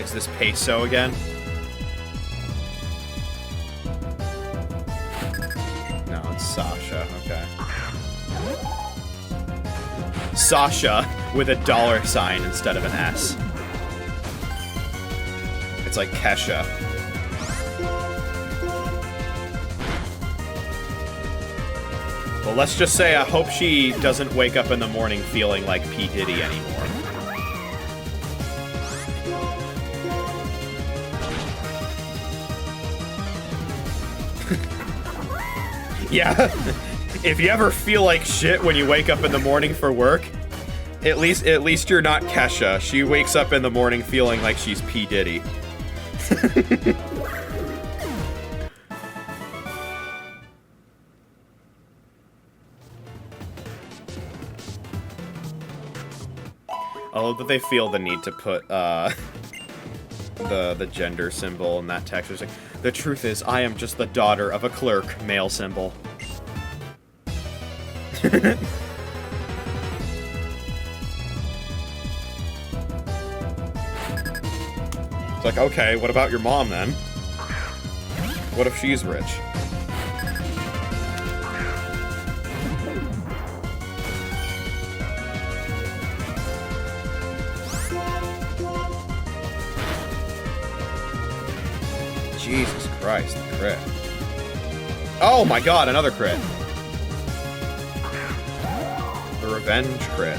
Is this Peso again? No, it's Sasha. Okay. Sasha with a $sign instead of an S. It's like Kesha. Well, let's just say I hope she doesn't wake up in the morning feeling like P. Diddy anymore. Yeah, if you ever feel like shit when you wake up in the morning for work, at least you're not Kesha. She wakes up in the morning feeling like she's P. Diddy. I love that they feel the need to put the gender symbol in that text. It's like, the truth is, I am just the daughter of a clerk, male symbol. It's like, okay, what about your mom then? What if she's rich? Jesus Christ, the crit. Oh my god, another crit. The revenge crit.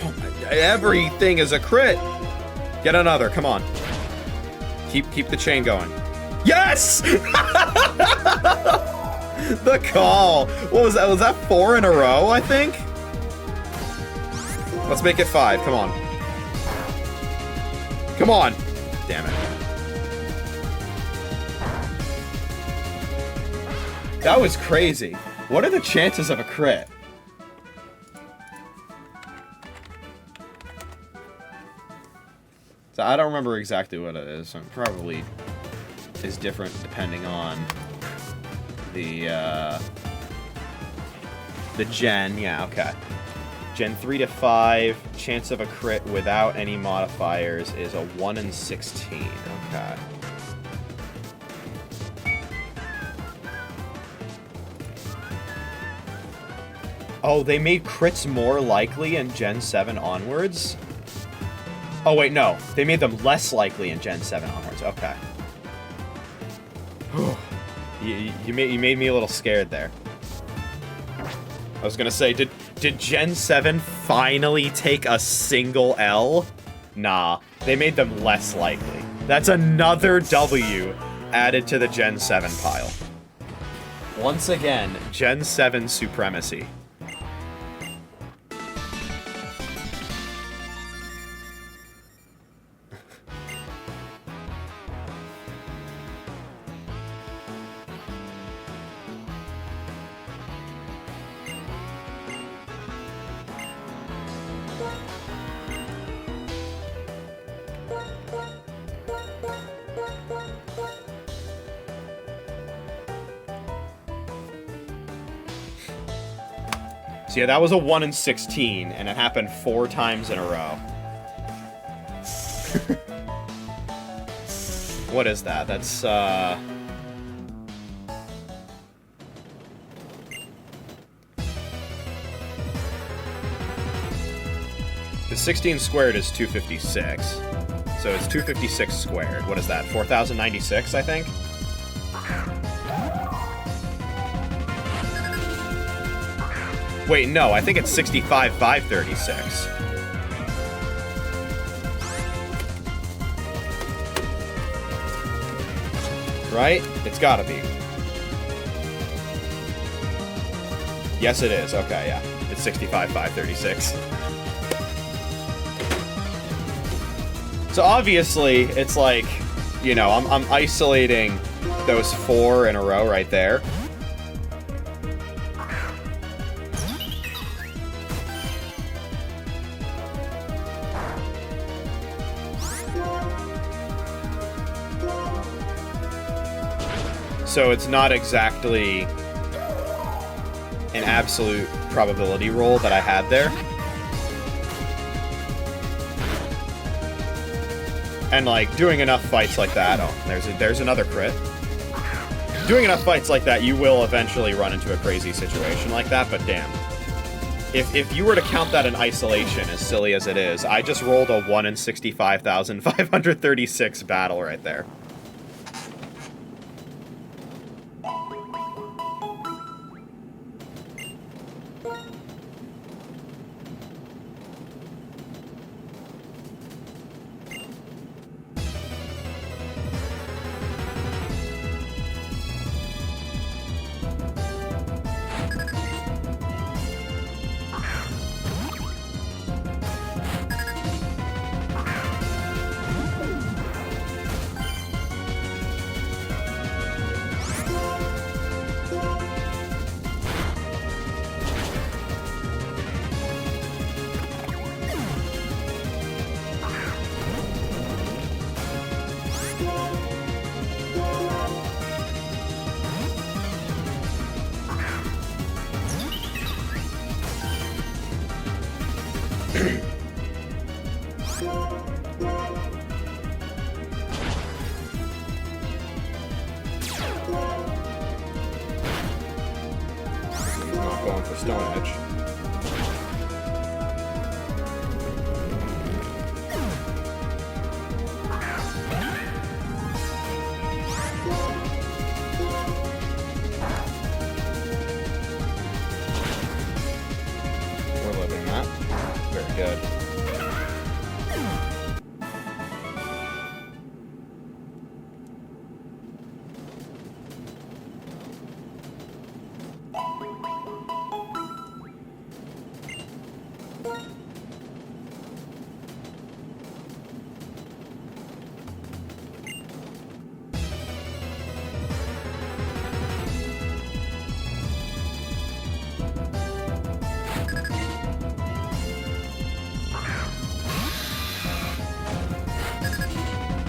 Oh my, everything is a crit. Get another, come on. Keep the chain going. Yes! The call. What was that? Was that 4 in a row, I think? Let's make it 5. Come on. Come on. Damn it. That was crazy. What are the chances of a crit? So I don't remember exactly what it is. So it probably is different depending on the gen. Yeah, okay. Gen 3 to 5, chance of a crit without any modifiers is a 1 in 16. Okay. Oh, they made crits more likely in Gen 7 onwards? Oh, wait, no. They made them less likely in Gen 7 onwards. Okay. You made me a little scared there. I was gonna say, did Gen 7 finally take a single L? Nah, they made them less likely. That's another W added to the Gen 7 pile. Once again, Gen 7 supremacy. So yeah, that was a 1 in 16, and it happened 4 times in a row. What is that? That's, the 16 squared is 256. So it's 256 squared. What is that? 4,096, I think? Wait, no, I think it's 65,536. Right? It's gotta be. Yes, it is. Okay, yeah. It's 65,536. So obviously, it's like, you know, I'm isolating those 4 in a row right there. So it's not exactly an absolute probability roll that I had there. And, like, doing enough fights like that... Oh, there's another crit. Doing enough fights like that, you will eventually run into a crazy situation like that, but damn. If you were to count that in isolation, as silly as it is, I just rolled a 1 in 65,536 battle right there. Not going for Stone Edge. We're living that. Very good.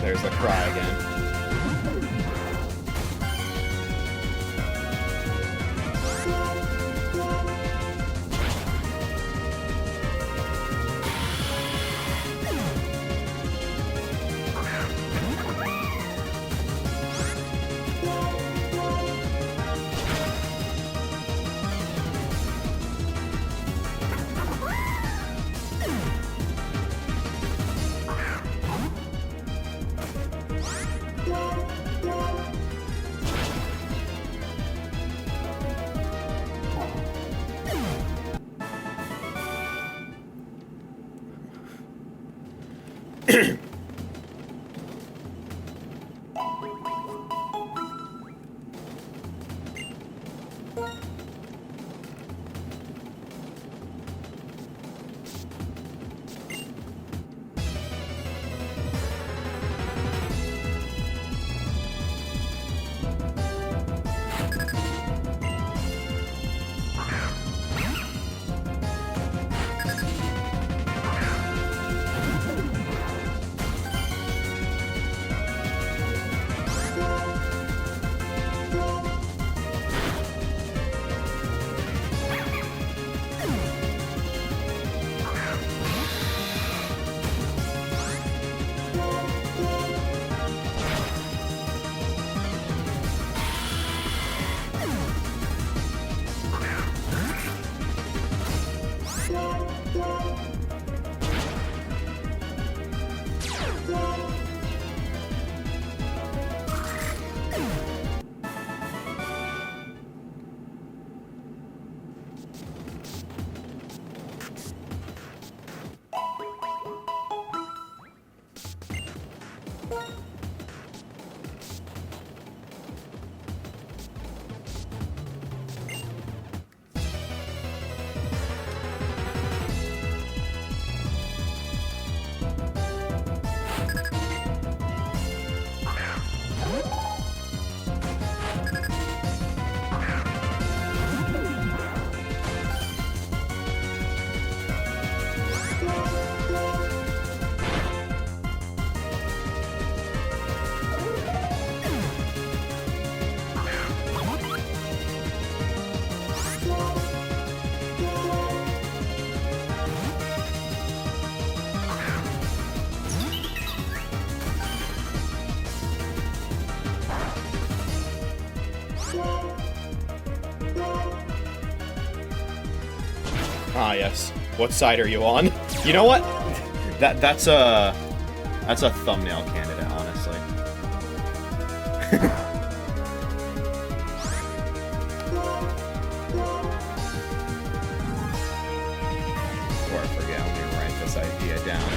There's the cry again. Ah, yes. What side are you on? You know what? That's a thumbnail candidate, honestly. Before I forget, let me write this idea down.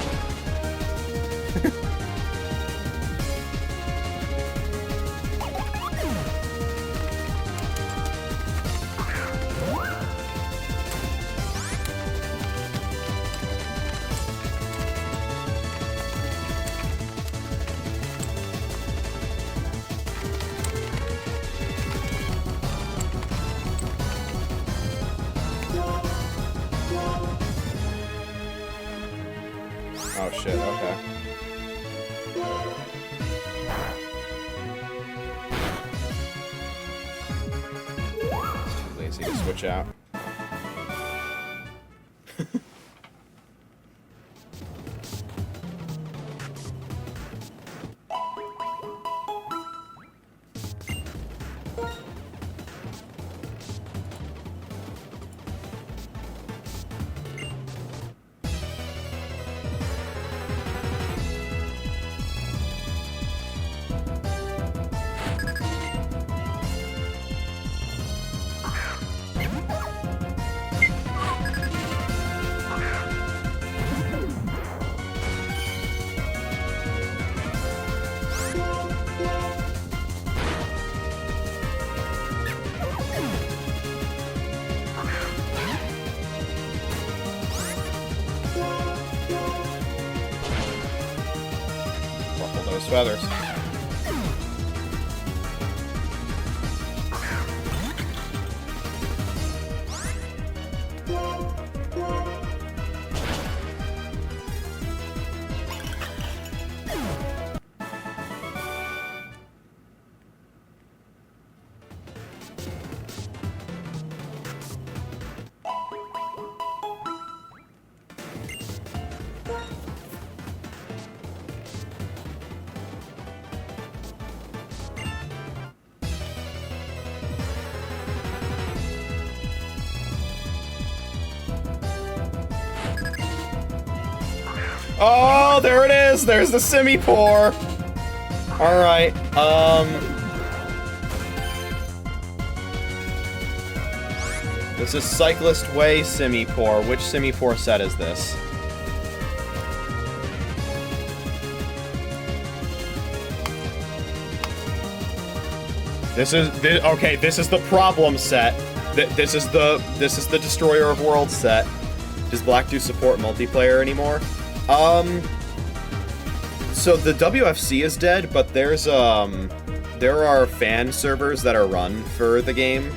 Oh shit, okay. Too lazy to switch out. Ruffle those feathers. Oh, there it is! There's the Simipour! Alright, this is Cyclist Way Simipour. Which Simipour set is this? Okay, this is the problem set. This is the Destroyer of Worlds set. Does Black do support multiplayer anymore? So the WFC is dead, but there are fan servers that are run for the game,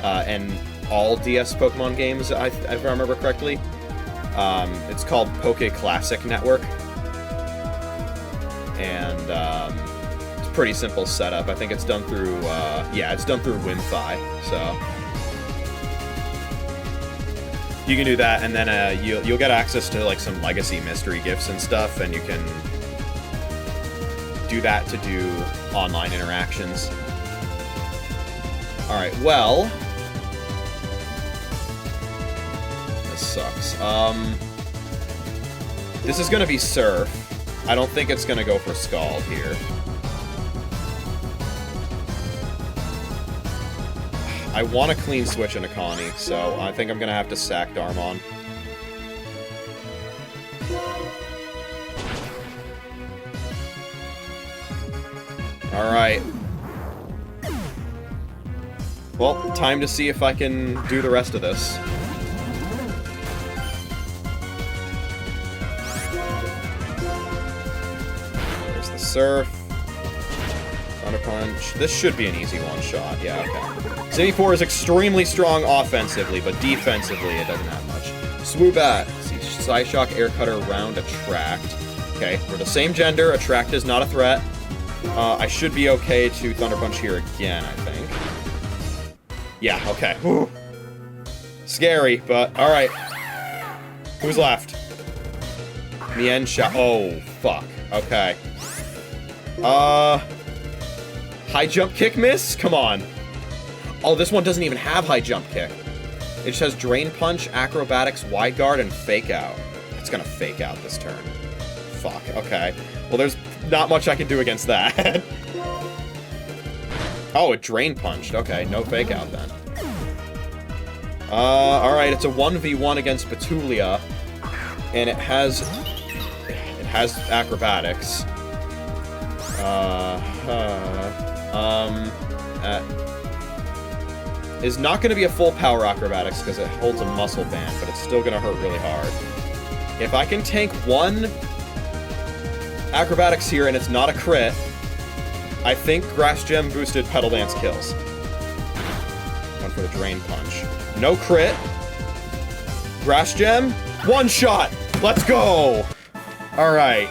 and all DS Pokemon games, if I remember correctly. It's called Poke Classic Network, and it's a pretty simple setup. I think it's done through, it's done through Wi-Fi, so you can do that, and then you'll get access to like some legacy mystery gifts and stuff, and you can do that to do online interactions. All right, well, this sucks. This is gonna be Surf. I don't think it's gonna go for Scald here. I want a clean switch into Connie, so I think I'm gonna have to sack Darmon. Alright. Well, time to see if I can do the rest of this. There's the Surf. Thunder Punch. This should be an easy one-shot. Yeah, okay. Simipour is extremely strong offensively, but defensively it doesn't have much. Swoobat. See, Psyshock, Air Cutter, Round, Attract. Okay, we're the same gender. Attract is not a threat. I should be okay to Thunder Punch here again, I think. Yeah, okay. Whew. Scary, but alright. Who's left? Mien Sha. Oh, fuck. Okay. High jump kick miss? Come on. Oh, this one doesn't even have high jump kick. It just has Drain Punch, Acrobatics, Wide Guard, and Fake Out. It's gonna Fake Out this turn. Fuck, okay. Well, there's not much I can do against that. Oh, it Drain Punched. Okay, no Fake Out then. Alright, it's a 1v1 against Petulia, and it has Acrobatics. Is not going to be a full power Acrobatics because it holds a Muscle Band, but it's still going to hurt really hard. If I can tank one Acrobatics here and it's not a crit, I think Grass Gem boosted Petal Dance kills. One for the Drain Punch. No crit. Grass Gem. One shot. Let's go. All right.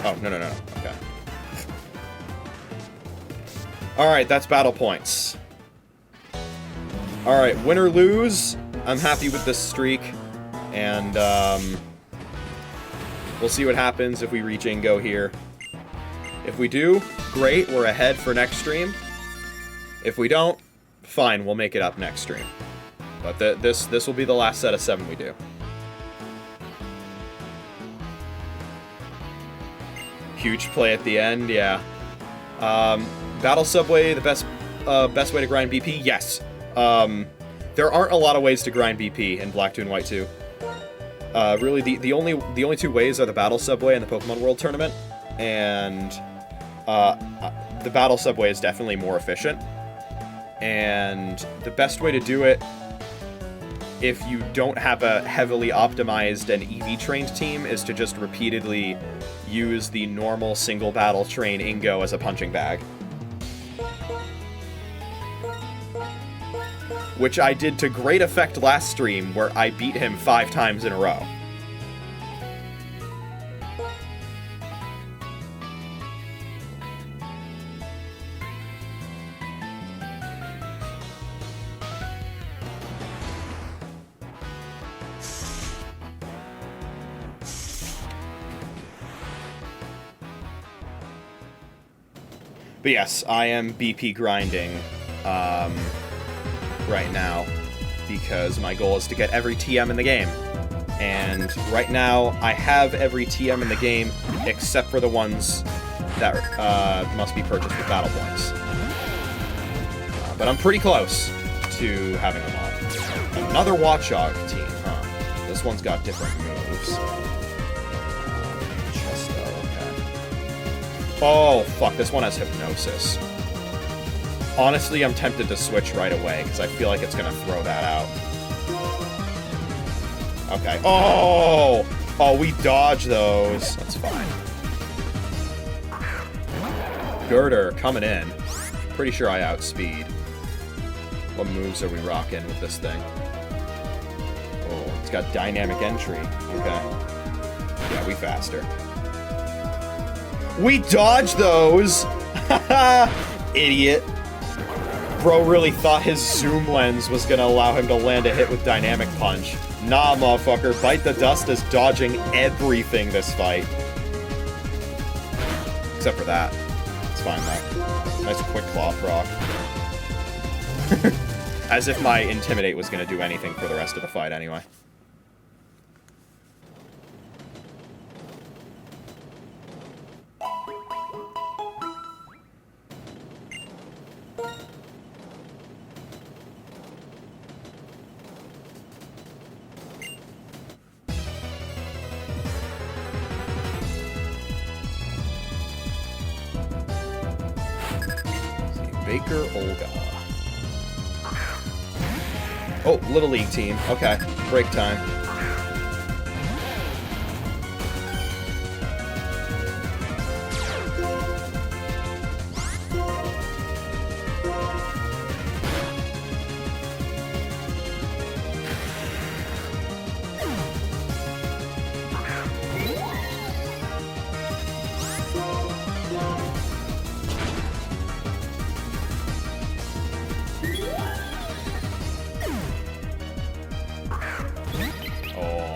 Oh, no. Okay. All right, that's battle points. All right, win or lose, I'm happy with this streak. And, we'll see what happens if we reach Ingo here. If we do, great, we're ahead for next stream. If we don't, fine, we'll make it up next stream. But this will be the last set of 7 we do. Huge play at the end, yeah. Battle Subway, the best way to grind BP? Yes. There aren't a lot of ways to grind BP in Black 2 and White 2. Really, the only 2 ways are the Battle Subway and the Pokemon World Tournament, and the Battle Subway is definitely more efficient. And the best way to do it, if you don't have a heavily optimized and EV-trained team, is to just repeatedly use the normal single battle train Ingo as a punching bag. Which I did to great effect last stream, where I beat him 5 times in a row. But yes, I am BP grinding right now because my goal is to get every TM in the game. And right now, I have every TM in the game except for the ones that must be purchased with battle points. But I'm pretty close to having them all. Another Watchog team, huh? This one's got different moves. Oh, fuck, this one has Hypnosis. Honestly, I'm tempted to switch right away, because I feel like it's going to throw that out. Okay. Oh! Oh, we dodge those. That's fine. Girder coming in. Pretty sure I outspeed. What moves are we rocking with this thing? Oh, it's got Dynamic Entry. Okay. Yeah, we faster. We dodge those! Haha! Idiot. Bro really thought his zoom lens was gonna allow him to land a hit with Dynamic Punch. Nah, motherfucker. Bite the Dust is dodging everything this fight. Except for that. It's fine, though. Nice quick Claw proc. As if my Intimidate was gonna do anything for the rest of the fight anyway. Baker Olga. Oh, Little League team. Okay, break time.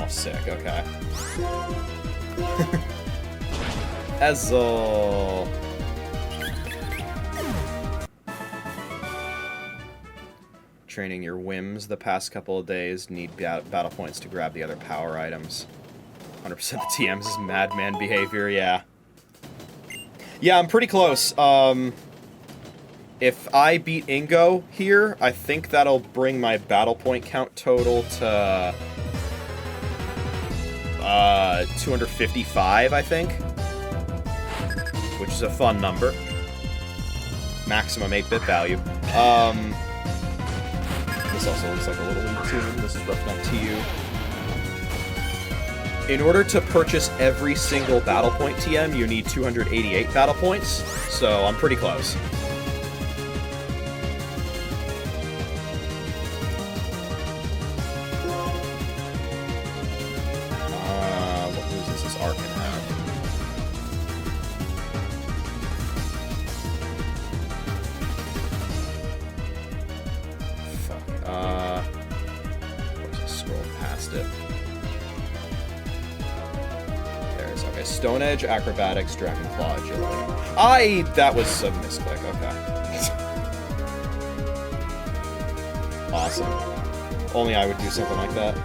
Sick, okay. Ezel. training your whims the past couple of days. Need battle points to grab the other power items. 100% the TMs is madman behavior, yeah. Yeah, I'm pretty close. If I beat Ingo here, I think that'll bring my battle point count total to 255, I think. Which is a fun number. Maximum 8-bit value. This also looks like a little tune. This is rough enough to you. In order to purchase every single battle point TM, you need 288 battle points, so I'm pretty close. What moves does this Arcan have? Fuck. Let's just scroll past it. Okay, Stone Edge, Acrobatics, Dragon Claw, Agility. That was a misclick, okay. Awesome. Only I would do something like that.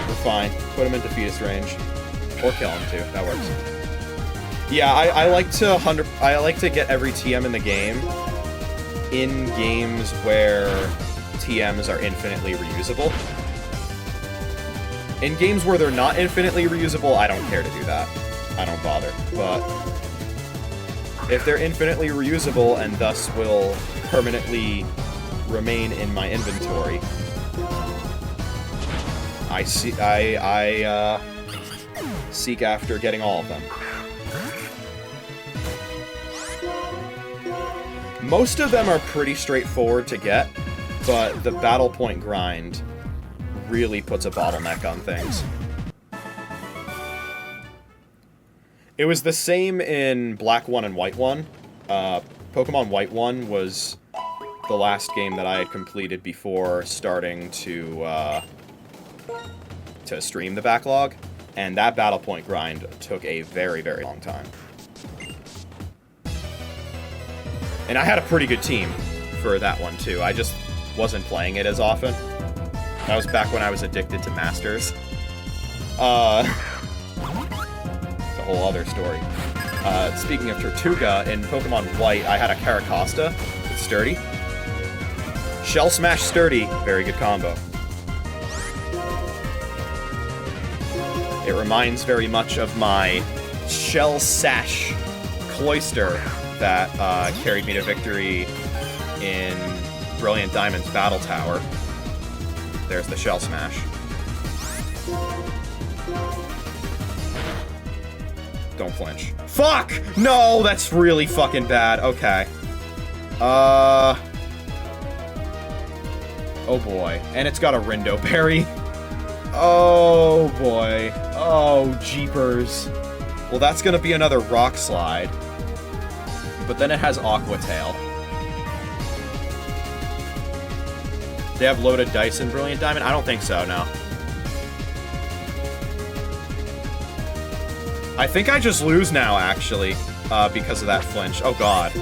We're fine. Put him in defeatist range. Or kill him too, that works. Yeah, I like to get every TM in the game in games where TMs are infinitely reusable. In games where they're not infinitely reusable, I don't care to do that. I don't bother. But if they're infinitely reusable and thus will permanently remain in my inventory, I seek after getting all of them. Most of them are pretty straightforward to get, but the battle point grind really puts a bottleneck on things. It was the same in Black 1 and White 1. Pokemon White 1 was the last game that I had completed before starting to stream the backlog, and that battle point grind took a very, very long time. And I had a pretty good team for that one, too. I just wasn't playing it as often. That was back when I was addicted to Masters. It's a whole other story. Speaking of Tortuga, in Pokemon White, I had a Caracosta with Sturdy. Shell Smash Sturdy, very good combo. It reminds very much of my Shell Sash Cloyster that carried me to victory in Brilliant Diamond's Battle Tower. There's the Shell Smash. Don't flinch. Fuck! No, that's really fucking bad. Okay. Oh boy. And it's got a Rindo Berry. Oh boy. Oh, jeepers. Well, that's gonna be another Rock Slide. But then it has Aqua Tail. They have loaded dice in Brilliant Diamond? I don't think so, no. I think I just lose now, actually, because of that flinch. Oh, God.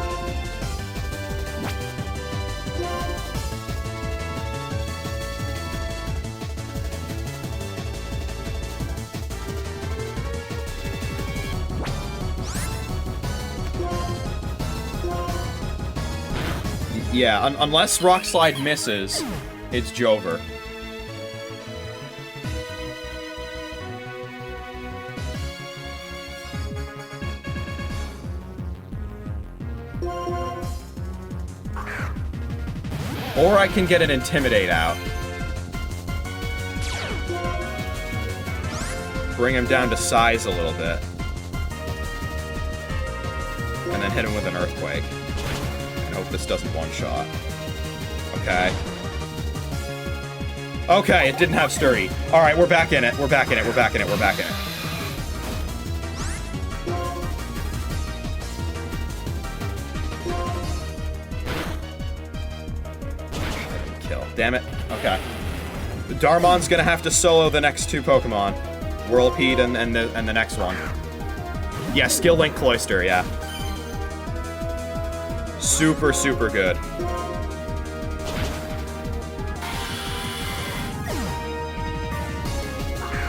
Yeah, unless Rock Slide misses, it's Jover. Or I can get an Intimidate out. Bring him down to size a little bit. And then hit him with an Earthquake. And hope this doesn't one-shot. Okay. Okay, it didn't have Sturdy. Alright, we're back in it. We're back in it. We're back in it. We're back in it. Kill. Damn it. Okay. The Darmon's gonna have to solo the next two Pokemon. Whirlpeed and the next one. Yeah, Skill Link Cloyster, yeah. Super, super good.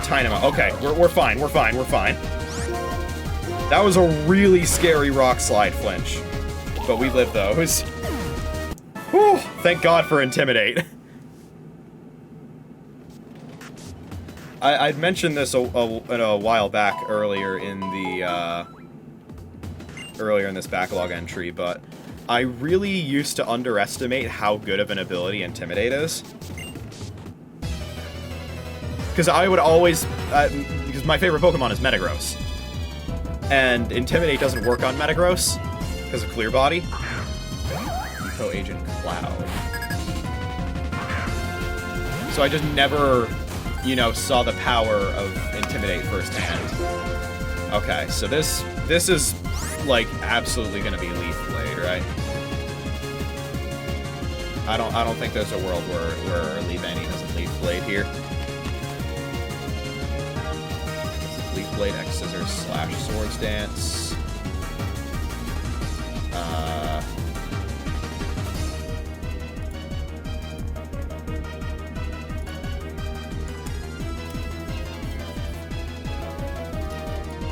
Tynamo. Okay, we're fine, we're fine, we're fine. That was a really scary rock slide flinch. But we lived those. Whew, thank God for Intimidate. I'd mentioned this a while back earlier in the, earlier in this backlog entry, but I really used to underestimate how good of an ability Intimidate is. Because I would always, because my favorite Pokemon is Metagross. And Intimidate doesn't work on Metagross because of Clear Body. Eco Agent Cloud. So I just never, you know, saw the power of Intimidate firsthand. Okay, so this is like absolutely gonna be Leaf Blade, right? I don't think there's a world where Leavanny doesn't Leaf Blade here. Leaf Blade, X Scissors, slash Swords Dance.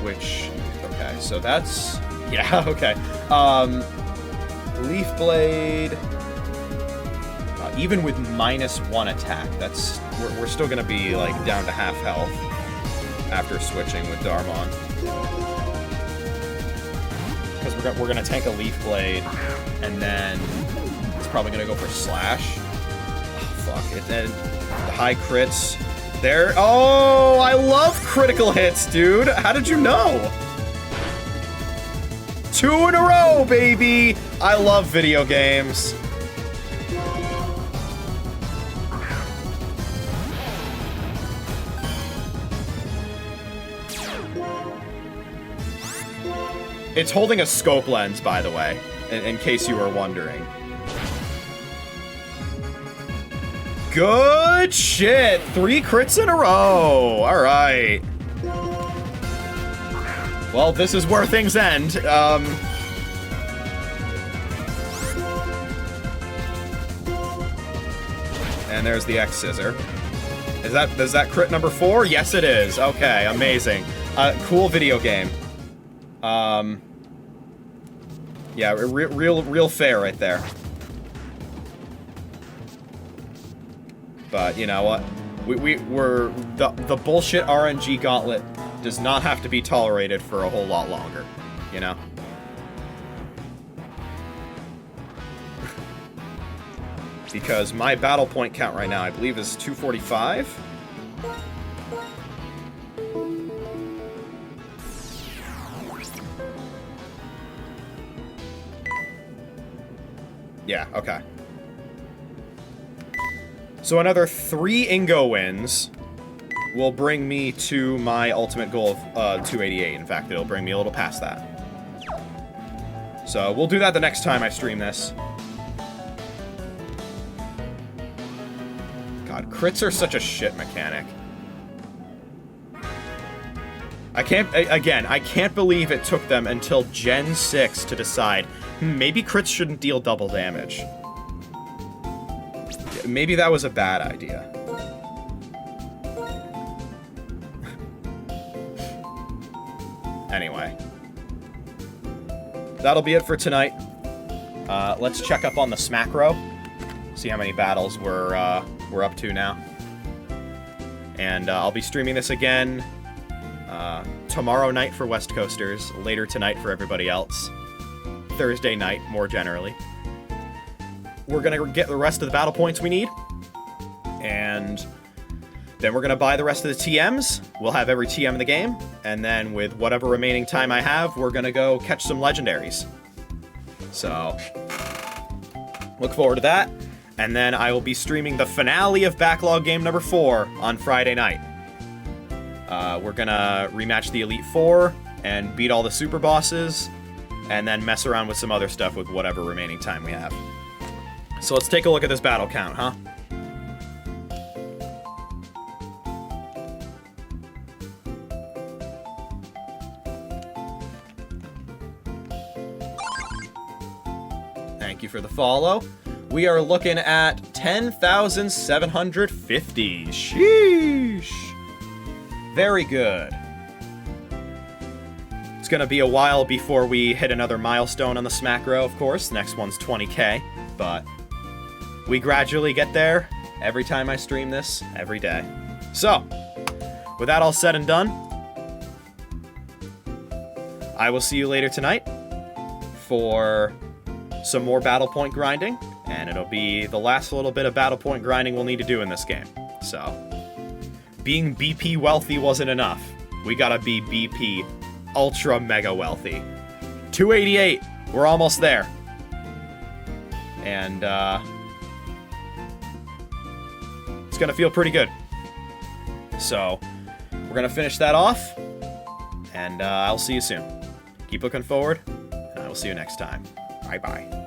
Which, okay, so that's, yeah, okay. Leaf Blade, even with -1 attack, that's, we're still gonna be like down to half health after switching with Darmon. Because we're gonna tank a Leaf Blade, and then it's probably gonna go for Slash. Oh, fuck it, then the high crits. There. Oh, I love critical hits, dude. How did you know? 2 in a row, baby. I love video games. It's holding a scope lens, by the way, in case you were wondering. Good shit! 3 crits in a row! Alright. Well, this is where things end. And there's the X Scissor. Is that crit number 4? Yes, it is. Okay, amazing. Cool video game. Yeah, real fair right there. But you know what? We're the bullshit RNG gauntlet does not have to be tolerated for a whole lot longer, you know? Because my battle point count right now, I believe, is 245. Yeah, okay. So another 3 Ingo wins will bring me to my ultimate goal of 288. In fact, it'll bring me a little past that. So we'll do that the next time I stream this. God, crits are such a shit mechanic. I can't believe it took them until Gen 6 to decide, maybe crits shouldn't deal double damage. Maybe that was a bad idea. Anyway. That'll be it for tonight. Let's check up on the Smack Row. See how many battles we're up to now. And I'll be streaming this again tomorrow night for West Coasters, later tonight for everybody else. Thursday night, more generally. We're gonna get the rest of the battle points we need, and then we're gonna buy the rest of the TMs. We'll have every TM in the game, and then with whatever remaining time I have, we're gonna go catch some legendaries. So, look forward to that, and then I will be streaming the finale of Backlog game number 4 on Friday night. We're gonna rematch the Elite Four and beat all the super bosses, and then mess around with some other stuff with whatever remaining time we have. So let's take a look at this battle count, huh? Thank you for the follow. We are looking at 10,750. Sheesh. Very good. It's gonna be a while before we hit another milestone on the Smack Row, of course. Next one's 20k, but we gradually get there every time I stream this, every day. So, with that all said and done, I will see you later tonight for some more Battle Point grinding, and it'll be the last little bit of Battle Point grinding we'll need to do in this game. So, being BP wealthy wasn't enough. We gotta be BP ultra mega wealthy. 288, we're almost there. And, it's gonna feel pretty good. So, we're gonna finish that off, and I'll see you soon. Keep looking forward, and I will see you next time. Bye-bye.